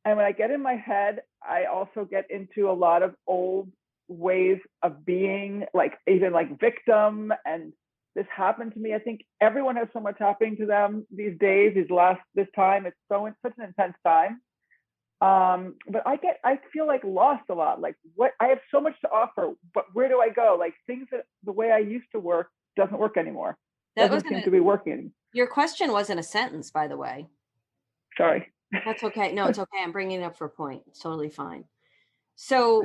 And when I get in my head, I also get into a lot of old ways of being, like even like victim. And this happened to me. I think everyone has so much happening to them these days, this time. It's such an intense time. But I feel like lost a lot. Like what, I have so much to offer, but where do I go? Like things that the way I used to work doesn't work anymore. Doesn't seem to be working. Your question wasn't a sentence, by the way. Sorry. That's okay. No, it's okay. I'm bringing it up for a point. It's totally fine. So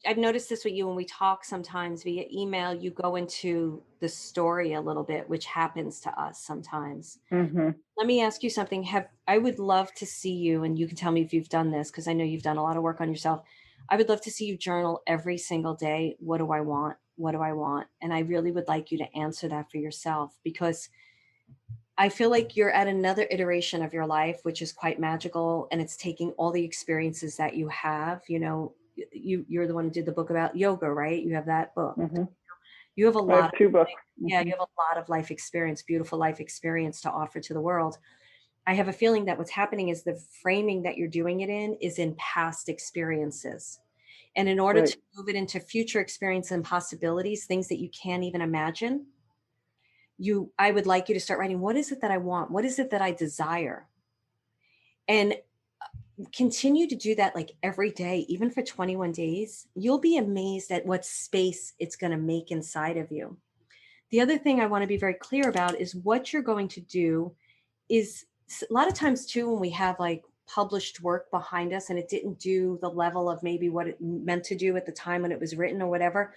I've noticed this with you when we talk sometimes via email, you go into the story a little bit, which happens to us sometimes. Mm-hmm. Let me ask you something. I would love to see you, and you can tell me if you've done this, because I know you've done a lot of work on yourself. I would love to see you journal every single day. What do I want? What do I want? And I really would like you to answer that for yourself, because I feel like you're at another iteration of your life, which is quite magical. And it's taking all the experiences that you have. You're the one who did the book about yoga, right? You have that book. Mhm. You have a I lot have of, 2 books. yeah, Mhm. you have a lot of life experience, beautiful life experience to offer to the world. I have a feeling that what's happening is the framing that you're doing it in is in past experiences. And in order Right. to move it into future experience and possibilities, things that you can't even imagine, I would like you to start writing, what is it that I want? What is it that I desire? And continue to do that like every day, even for 21 days. You'll be amazed at what space it's going to make inside of you. The other thing I want to be very clear about is what you're going to do is a lot of times too, when we have like published work behind us and it didn't do the level of maybe what it meant to do at the time when it was written or whatever.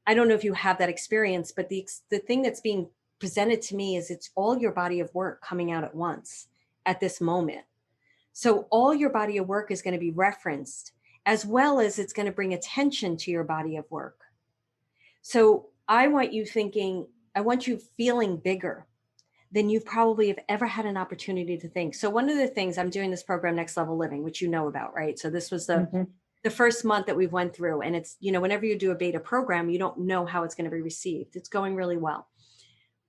I don't know if you have that experience, but the thing that's being presented to me is it's all your body of work coming out at once at this moment. So all your body of work is going to be referenced, as well as it's going to bring attention to your body of work. So I want you feeling bigger than you probably have ever had an opportunity to think. So one of the things, I'm doing this program, Next Level Living, which you know about, right? So this was Mhm. the first month that we've went through, and it's, whenever you do a beta program, you don't know how it's going to be received. It's going really well.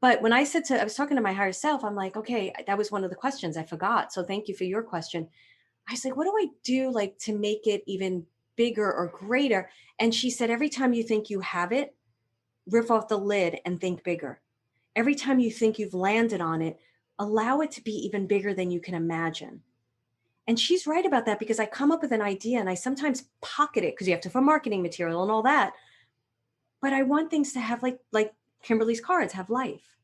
But when I was talking to my higher self, I'm like, okay, that was one of the questions I forgot. So thank you for your question. I was like, what do I do like to make it even bigger or greater? And she said, every time you think you have it, rip off the lid and think bigger. Every time you think you've landed on it, allow it to be even bigger than you can imagine. And she's right about that, because I come up with an idea and I sometimes pocket it because you have to for marketing material and all that. But I want things to have like Kimberly's cards have life.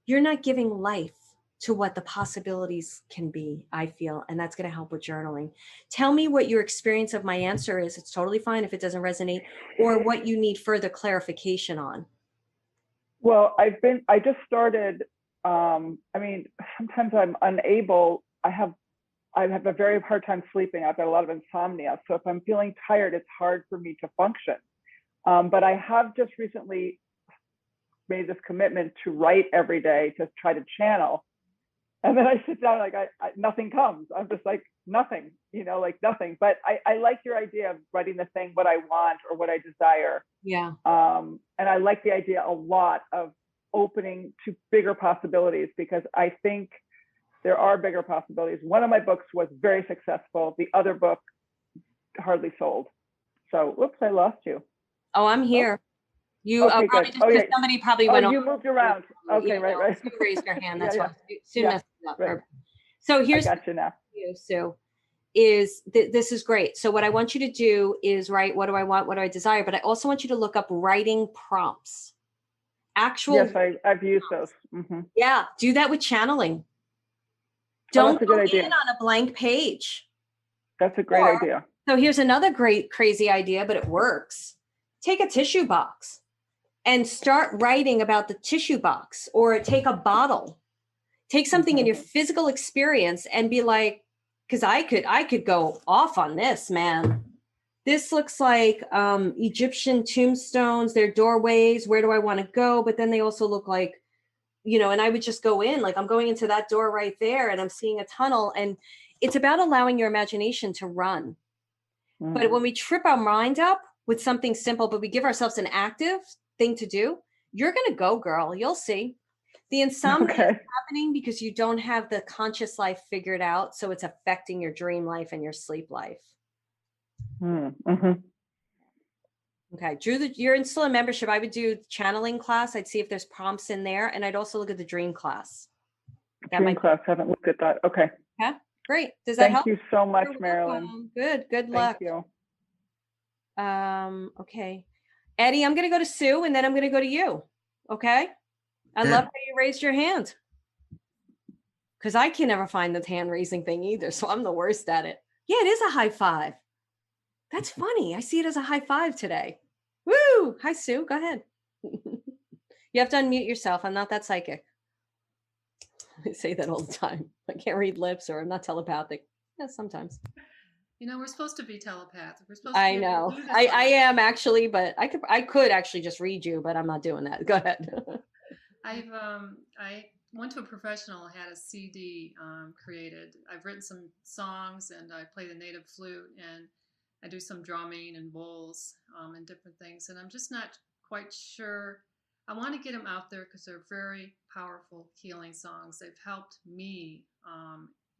You're not giving life to what the possibilities can be, I feel, and that's going to help with journaling. Tell me what your experience of my answer is. It's totally fine if it doesn't resonate, or what you need further clarification on. Well, I just started, I mean, sometimes I'm unable. I have a very hard time sleeping. I've got a lot of insomnia. So if I'm feeling tired, it's hard for me to function. But I have just recently made this commitment to write every day, to try to channel. And then I sit down, like nothing comes. I'm just like, nothing, like nothing. But I like your idea of writing the thing, what I want or what I desire. Yeah. And I like the idea a lot of opening to bigger possibilities, because I think there are bigger possibilities. One of my books was very successful. The other book hardly sold. So, whoops, I lost you. Oh, I'm here. You Okay, probably good. just, Oh, yeah. somebody probably Oh, went you on. moved around. Okay, Yeah, right. Sue raised her hand. That's Yeah, why. Sue yeah. messed it up. Right. So I here's got you now. you, Sue, is this is great. So what I want you to do is write, what do I want? What do I desire? But I also want you to look up writing prompts. Yes, I've used those. Mm-hmm. Yeah, do that with channeling. Oh, Don't that's a go good idea. in on a blank page. That's a great idea. So here's another great, crazy idea, but it works. Take a tissue box and start writing about the tissue box, or take a bottle. Take something in your physical experience and be like, because I could go off on this, man. This looks like Egyptian tombstones, their doorways. Where do I want to go? But then they also look like, and I would just go in, like I'm going into that door right there and I'm seeing a tunnel. And it's about allowing your imagination to run. But when we trip our mind up with something simple, but we give ourselves an active thing to do, you're going to go, girl. You'll see. The insomnia is happening because you don't have the conscious life figured out. So it's affecting your dream life and your sleep life. Mm-hmm. Okay. Drew, you're still in membership. I would do channeling class. I'd see if there's prompts in there. And I'd also look at the dream class. Dream class. Haven't looked at that. Okay. Yeah. Great. Does that help? Thank you so much, Marilyn. Good luck. Thank you. Okay. Eddie, I'm going to go to Sue and then I'm going to go to you. Okay. I love how you raised your hand, because I can never find the hand raising thing either. So I'm the worst at it. Yeah, it is a high five. That's funny. I see it as a high five today. Woo! Hi, Sue. Go ahead. You have to unmute yourself. I'm not that psychic. I say that all the time. I can't read lips, or I'm not telepathic. Yeah, sometimes. We're supposed to be telepathic. We're supposed to I be able know. to do this. I am actually, but I could actually just read you, but I'm not doing that. Go ahead. I went to a professional, had a CD created. I've written some songs and I play the native flute and I do some drumming and bowls and different things. And I'm just not quite sure. I want to get them out there because they're very powerful healing songs. They've helped me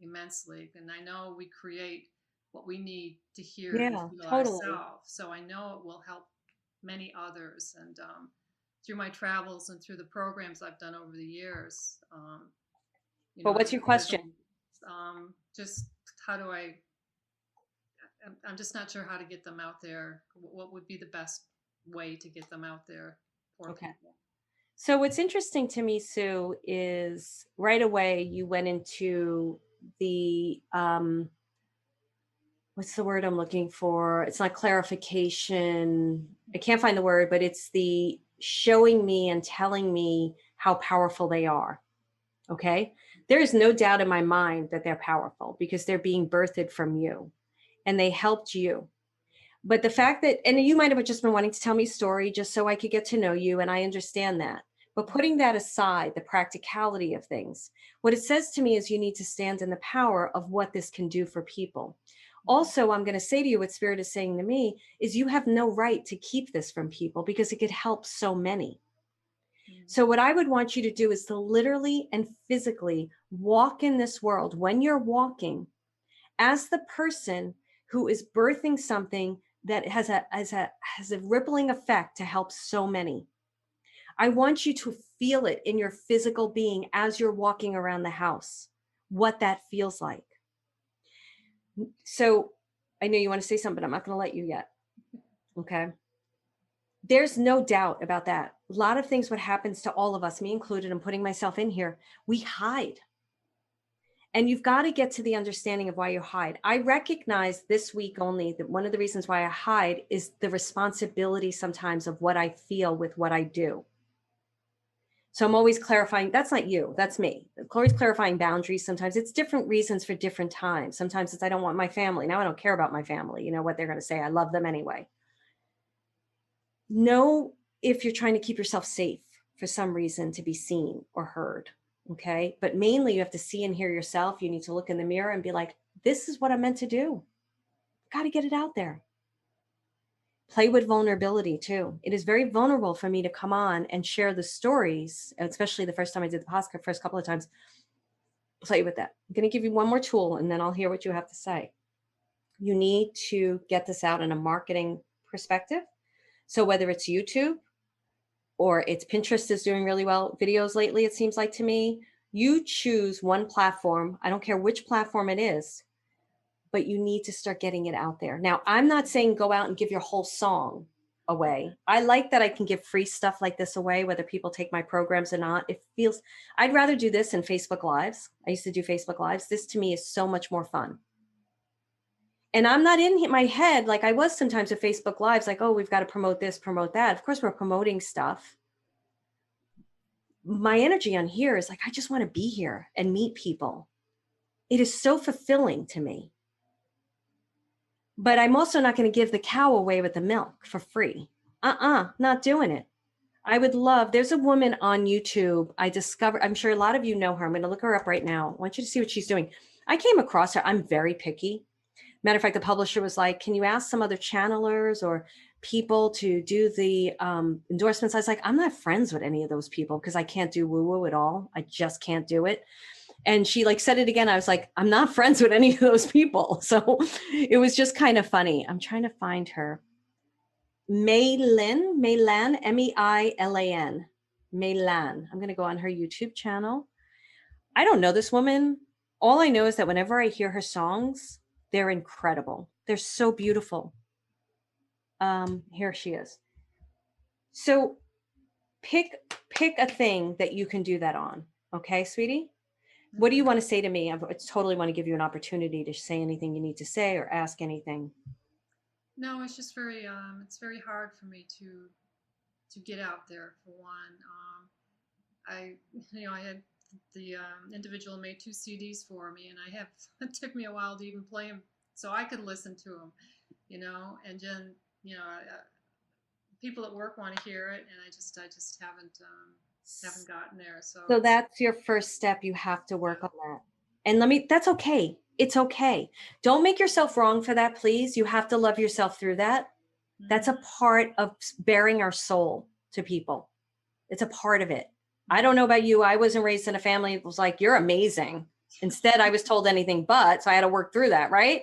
immensely. And I know we create what we need to hear and Yeah, feel totally. ourselves. So I know it will help many others. And through my travels and through the programs I've done over the years, But what's your question? just how do I'm just not sure how to get them out there. What would be the best way to get them out there for Okay. people? So what's interesting to me, Sue, is right away you went into the what's the word I'm looking for? It's not clarification. I can't find the word, but it's the showing me and telling me how powerful they are. Okay. There is no doubt in my mind that they're powerful because they're being birthed from you and they helped you. But the fact that, and you might have just been wanting to tell me a story just so I could get to know you, and I understand that. But putting that aside, the practicality of things, what it says to me is you need to stand in the power of what this can do for people. Also, I'm going to say to you what Spirit is saying to me is you have no right to keep this from people because it could help so many. So what I would want you to do is to literally and physically walk in this world when you're walking as the person who is birthing something that has a rippling effect to help so many. I want you to feel it in your physical being as you're walking around the house, what that feels like. So I know you want to say something, but I'm not going to let you yet. Okay. There's no doubt about that. A lot of things, what happens to all of us, me included, I'm putting myself in here, we hide. And you've got to get to the understanding of why you hide. I recognize this week only that one of the reasons why I hide is the responsibility sometimes of what I feel with what I do. So I'm always clarifying, that's not you, that's me. Chloe's clarifying boundaries. Sometimes it's different reasons for different times. Sometimes it's I don't want my family. Now I don't care about my family. You know what they're going to say. I love them anyway. Know if you're trying to keep yourself safe for some reason to be seen or heard. Okay. But mainly you have to see and hear yourself. You need to look in the mirror and be like, this is what I'm meant to do. Got to get it out there. Play with vulnerability too. It is very vulnerable for me to come on and share the stories, especially the first time I did the podcast, first couple of times. Play with that. I'm going to give you one more tool and then I'll hear what you have to say. You need to get this out in a marketing perspective. So whether it's YouTube, or it's Pinterest is doing really well videos lately, it seems like to me, you choose one platform. I don't care which platform it is, but you need to start getting it out there. Now, I'm not saying go out and give your whole song away. I like that I can give free stuff like this away, whether people take my programs or not. It feels, I'd rather do this in Facebook Lives. I used to do Facebook Lives. This to me is so much more fun. And I'm not in my head like I was sometimes with Facebook Lives, like, oh, we've got to promote this, promote that. Of course, we're promoting stuff. My energy on here is like, I just want to be here and meet people. It is so fulfilling to me. But I'm also not going to give the cow away with the milk for free. Not doing it. I would love, there's a woman on YouTube I discovered, I'm sure a lot of you know her. I'm going to look her up right now. I want you to see what she's doing. I came across her. I'm very picky. Matter of fact, the publisher was like, can you ask some other channelers or people to do the endorsements? I was like, I'm not friends with any of those people because I can't do woo-woo at all. I just can't do it. And she like said it again. I was like, I'm not friends with any of those people. So it was just kind of funny. I'm trying to find her. Meilan, Meilan. Meilan. I'm going to go on her YouTube channel. I don't know this woman. All I know is that whenever I hear her songs, they're incredible. They're so beautiful. Here she is. So pick a thing that you can do that on. Okay, sweetie? What do you want to say to me? I totally want to give you an opportunity to say anything you need to say or ask anything. No, it's just it's very hard for me to get out there for one. I had the individual made 2 CDs for me, and it took me a while to even play them so I could listen to them, and then, people at work want to hear it, and I just haven't gotten there. So that's your first step. You have to work on that. And that's okay. It's okay. Don't make yourself wrong for that, please. You have to love yourself through that. That's a part of bearing our soul to people. It's a part of it. I don't know about you. I wasn't raised in a family that was like, you're amazing. Instead, I was told anything but, so I had to work through that, right?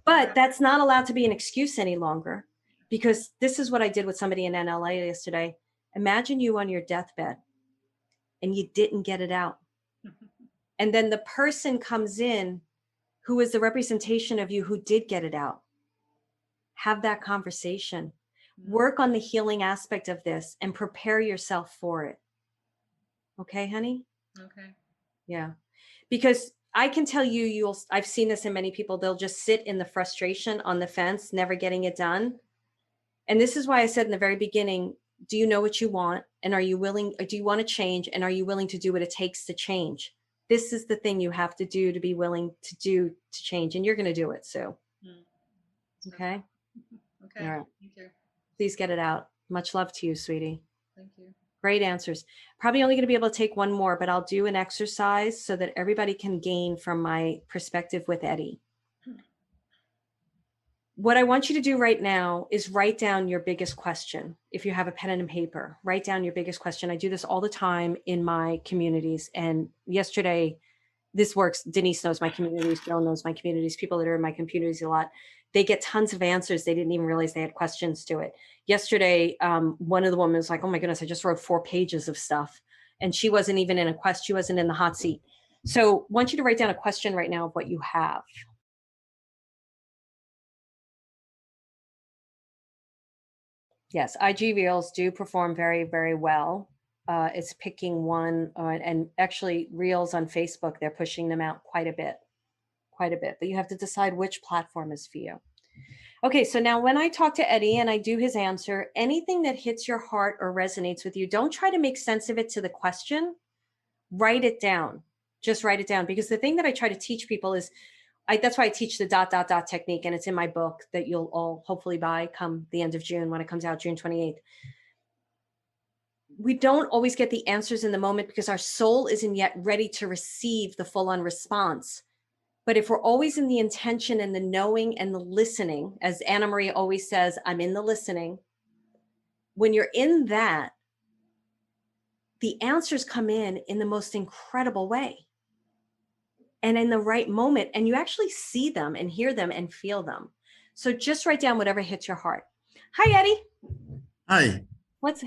But that's not allowed to be an excuse any longer, because this is what I did with somebody in NLA yesterday. Imagine you on your deathbed and you didn't get it out. And then the person comes in who is the representation of you who did get it out. Have that conversation. Work on the healing aspect of this and prepare yourself for it. Okay, honey? Okay. Yeah. Because I can tell you, I've seen this in many people, they'll just sit in the frustration on the fence, never getting it done. And this is why I said in the very beginning, do you know what you want? And are you willing, or do you want to change? And are you willing to do what it takes to change? This is the thing you have to do to be willing to do to change. And you're going to do it, Sue. Okay? Okay. All right. Thank you. Please get it out. Much love to you, sweetie. Thank you. Great answers. Probably only going to be able to take one more, but I'll do an exercise so that everybody can gain from my perspective with Eddie. What I want you to do right now is write down your biggest question. If you have a pen and paper, write down your biggest question. I do this all the time in my communities. And yesterday, this works. Denise knows my communities. Joan knows my communities. People that are in my communities a lot, they get tons of answers. They didn't even realize they had questions to it. Yesterday, one of the women was like, oh my goodness, I just wrote 4 pages of stuff. And she wasn't even in a quest. She wasn't in the hot seat. So I want you to write down a question right now of what you have. Yes, IG Reels do perform very, very well. It's picking one, and actually Reels on Facebook, they're pushing them out quite a bit, but you have to decide which platform is for you. Okay, so now when I talk to Eddie and I do his answer, anything that hits your heart or resonates with you, don't try to make sense of it to the question. Write it down. Just write it down, because the thing that I try to teach people is, that's why I teach the ... technique, and it's in my book that you'll all hopefully buy come the end of June when it comes out, June 28th. We don't always get the answers in the moment because our soul isn't yet ready to receive the full-on response. But if we're always in the intention and the knowing and the listening, as Anna Marie always says, I'm in the listening. When you're in that, the answers come in the most incredible way. And in the right moment, and you actually see them and hear them and feel them. So just write down whatever hits your heart. Hi, Eddie. Hi.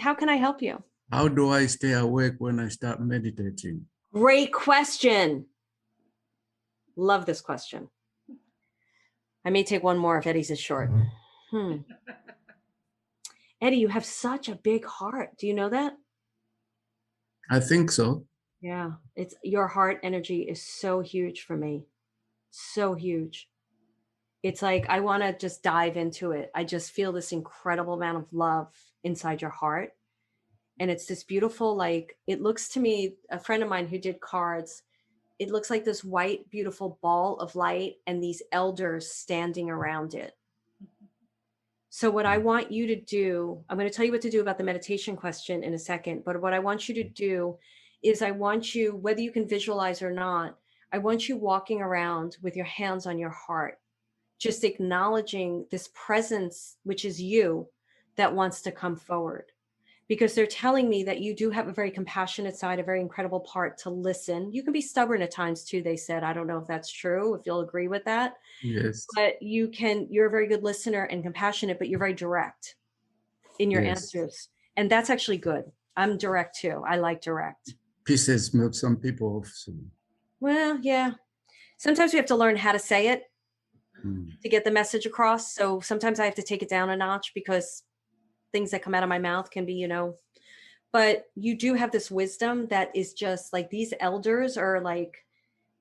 How can I help you? How do I stay awake when I start meditating? Great question. Love this question. I may take one more if Eddie's is short. Eddie, you have such a big heart. Do you know that? I think so. Yeah, it's your heart energy is so huge for me. So huge. It's like, I want to just dive into it. I just feel this incredible amount of love inside your heart. And it's this beautiful, like, it looks to me, a friend of mine who did cards, it looks like this white, beautiful ball of light and these elders standing around it. So what I want you to do, I'm going to tell you what to do about the meditation question in a second, but what I want you to do is I want you, whether you can visualize or not, I want you walking around with your hands on your heart, just acknowledging this presence, which is you, that wants to come forward. Because they're telling me that you do have a very compassionate side, a very incredible part to listen. You can be stubborn at times too, they said. I don't know if that's true, if you'll agree with that. Yes. But you're a very good listener and compassionate, but you're very direct in your answers. And that's actually good. I'm direct too. I like direct. Pisses some people off. So. Well, yeah. Sometimes we have to learn how to say it to get the message across. So sometimes I have to take it down a notch because things that come out of my mouth can be, but you do have this wisdom that is just like, these elders are like,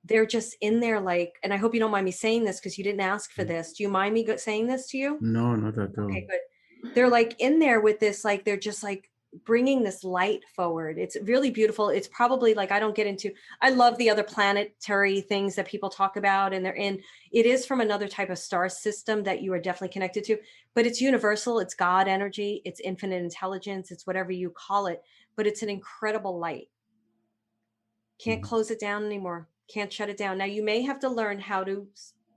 they're just in there like, and I hope you don't mind me saying this because you didn't ask for this. Do you mind me saying this to you? No, not at all. Okay, good. They're like in there with this, like, they're just like bringing this light forward. It's really beautiful. It's probably like, I love the other planetary things that people talk about, and it is from another type of star system that you are definitely connected to, but it's universal. It's God energy. It's infinite intelligence. It's whatever you call it, but it's an incredible light. Can't close it down anymore. Can't shut it down. Now you may have to learn how to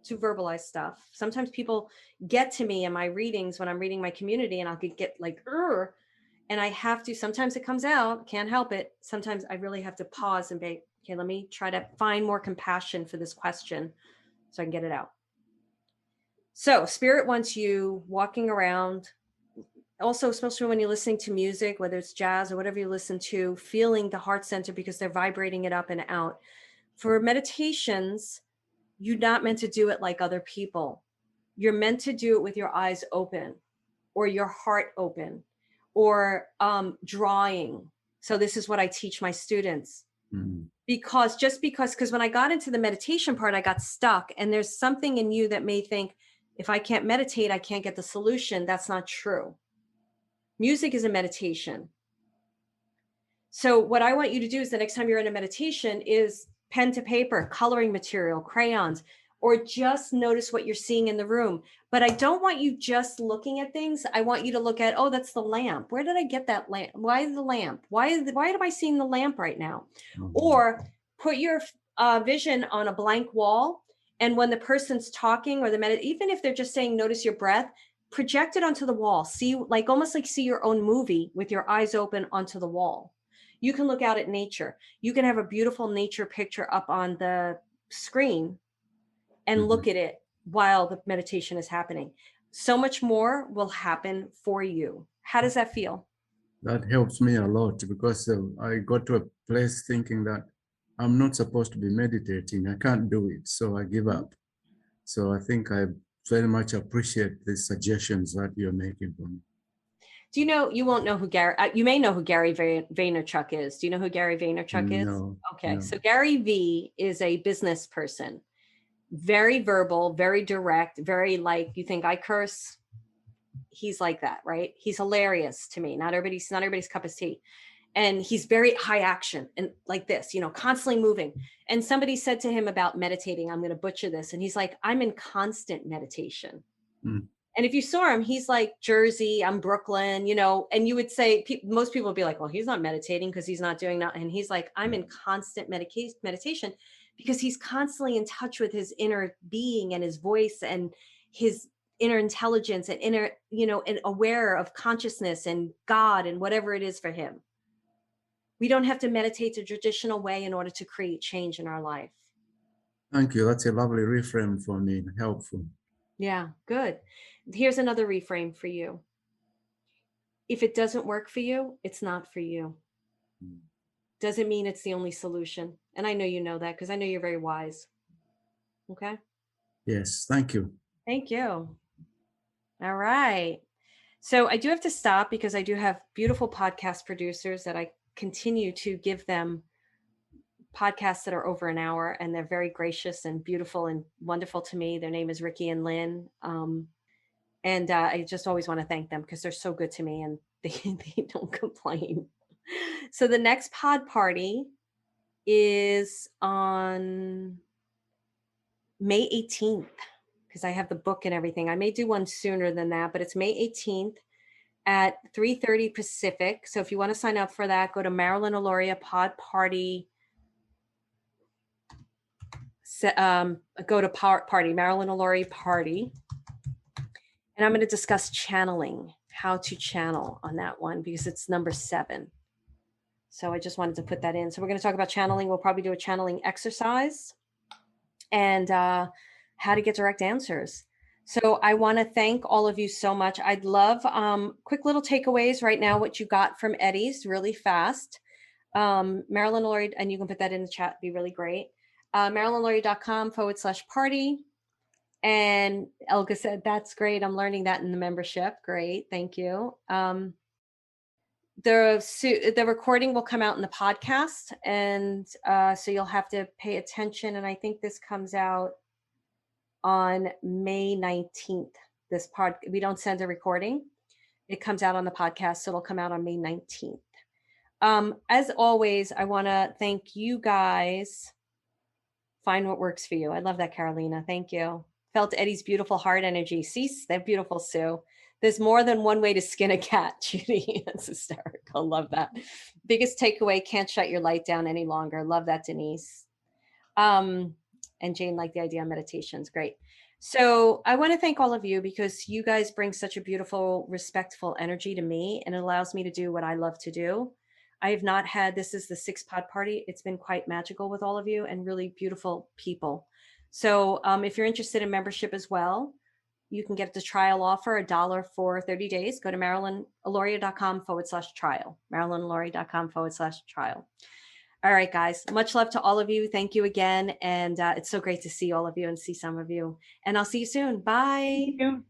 verbalize stuff. Sometimes people get to me in my readings when I'm reading my community, and I'll get like, and I have to, sometimes it comes out, can't help it. Sometimes I really have to pause and be, okay, let me try to find more compassion for this question so I can get it out. So spirit wants you walking around, also, especially when you're listening to music, whether it's jazz or whatever you listen to, feeling the heart center because they're vibrating it up and out. For meditations, you're not meant to do it like other people. You're meant to do it with your eyes open or your heart open, or drawing. So this is what I teach my students. Because when I got into the meditation part, I got stuck, and there's something in you that may think, if I can't meditate, I can't get the solution. That's not true. Music is a meditation. So what I want you to do is the next time you're in a meditation is pen to paper, coloring material, crayons, or just notice what you're seeing in the room. But I don't want you just looking at things. I want you to look at, oh, that's the lamp. Where did I get that lamp? Why the lamp? Why am I seeing the lamp right now? Or put your vision on a blank wall. And when the person's talking or even if they're just saying, notice your breath, project it onto the wall. See, like almost like see your own movie with your eyes open onto the wall. You can look out at nature. You can have a beautiful nature picture up on the screen and look at it while the meditation is happening. So much more will happen for you. How does that feel? That helps me a lot, because I got to a place thinking that I'm not supposed to be meditating. I can't do it, so I give up. So I think I very much appreciate the suggestions that you're making for me. Do you know, you won't know who you may know who Gary Vaynerchuk is. Do you know who Gary Vaynerchuk is? No. Okay. No. So Gary V is a business person, very verbal, very direct, very like, you think I curse? He's like that, right? He's hilarious to me. Not everybody's cup of tea. And he's very high action and like this, constantly moving. And somebody said to him about meditating, I'm going to butcher this. And he's like, I'm in constant meditation. And if you saw him, he's like Jersey, I'm Brooklyn, and you would say, most people would be like, well, he's not meditating because he's not doing that. And he's like, I'm in constant meditation, because he's constantly in touch with his inner being and his voice and his inner intelligence and and aware of consciousness and God and whatever it is for him. We don't have to meditate the traditional way in order to create change in our life. Thank you. That's a lovely reframe for me. Helpful. Yeah, good. Here's another reframe for you. If it doesn't work for you, it's not for you. Doesn't mean it's the only solution. And I know you know that because I know you're very wise. Okay? Yes, thank you. Thank you. All right. So I do have to stop because I do have beautiful podcast producers that I continue to give them podcasts that are over an hour, and they're very gracious and beautiful and wonderful to me. Their name is Ricky and Lynn. And I just always want to thank them because they're so good to me, and they don't complain. So the next pod party is on May 18th, because I have the book and everything. I may do one sooner than that, but it's May 18th at 3:30 Pacific. So if you want to sign up for that, go to Marilyn Aloria Pod Party. Go to party, Marilyn Aloria Party. And I'm going to discuss channeling, how to channel on that one, because it's number 7. So I just wanted to put that in. So we're going to talk about channeling. We'll probably do a channeling exercise and how to get direct answers. So I want to thank all of you so much. I'd love quick little takeaways right now, what you got from Eddie's really fast. Marilyn Aloria, and you can put that in the chat, be really great. MarilynLaurie.com/party. And Elga said, that's great. I'm learning that in the membership. Great. Thank you. The recording will come out in the podcast. And so you'll have to pay attention. And I think this comes out on May 19th. We don't send a recording. it comes out on the podcast, so it'll come out on May 19th. As always, I want to thank you guys. Find what works for you. I love that, Carolina. Thank you. Felt Eddie's beautiful heart energy. See, that beautiful, Sue. There's more than one way to skin a cat, Judy. That's hysterical. Love that. Biggest takeaway, can't shut your light down any longer. Love that, Denise. And Jane liked the idea of meditations. Great. So I want to thank all of you because you guys bring such a beautiful, respectful energy to me, and it allows me to do what I love to do. I have not had, this is the 6 pod party. It's been quite magical with all of you and really beautiful people. So if you're interested in membership as well, you can get the trial offer, $1 for 30 days. Go to marilynaloria.com/trial, marilynaloria.com/trial. All right, guys, much love to all of you. Thank you again. And it's so great to see all of you and see some of you. And I'll see you soon. Bye. Thank you.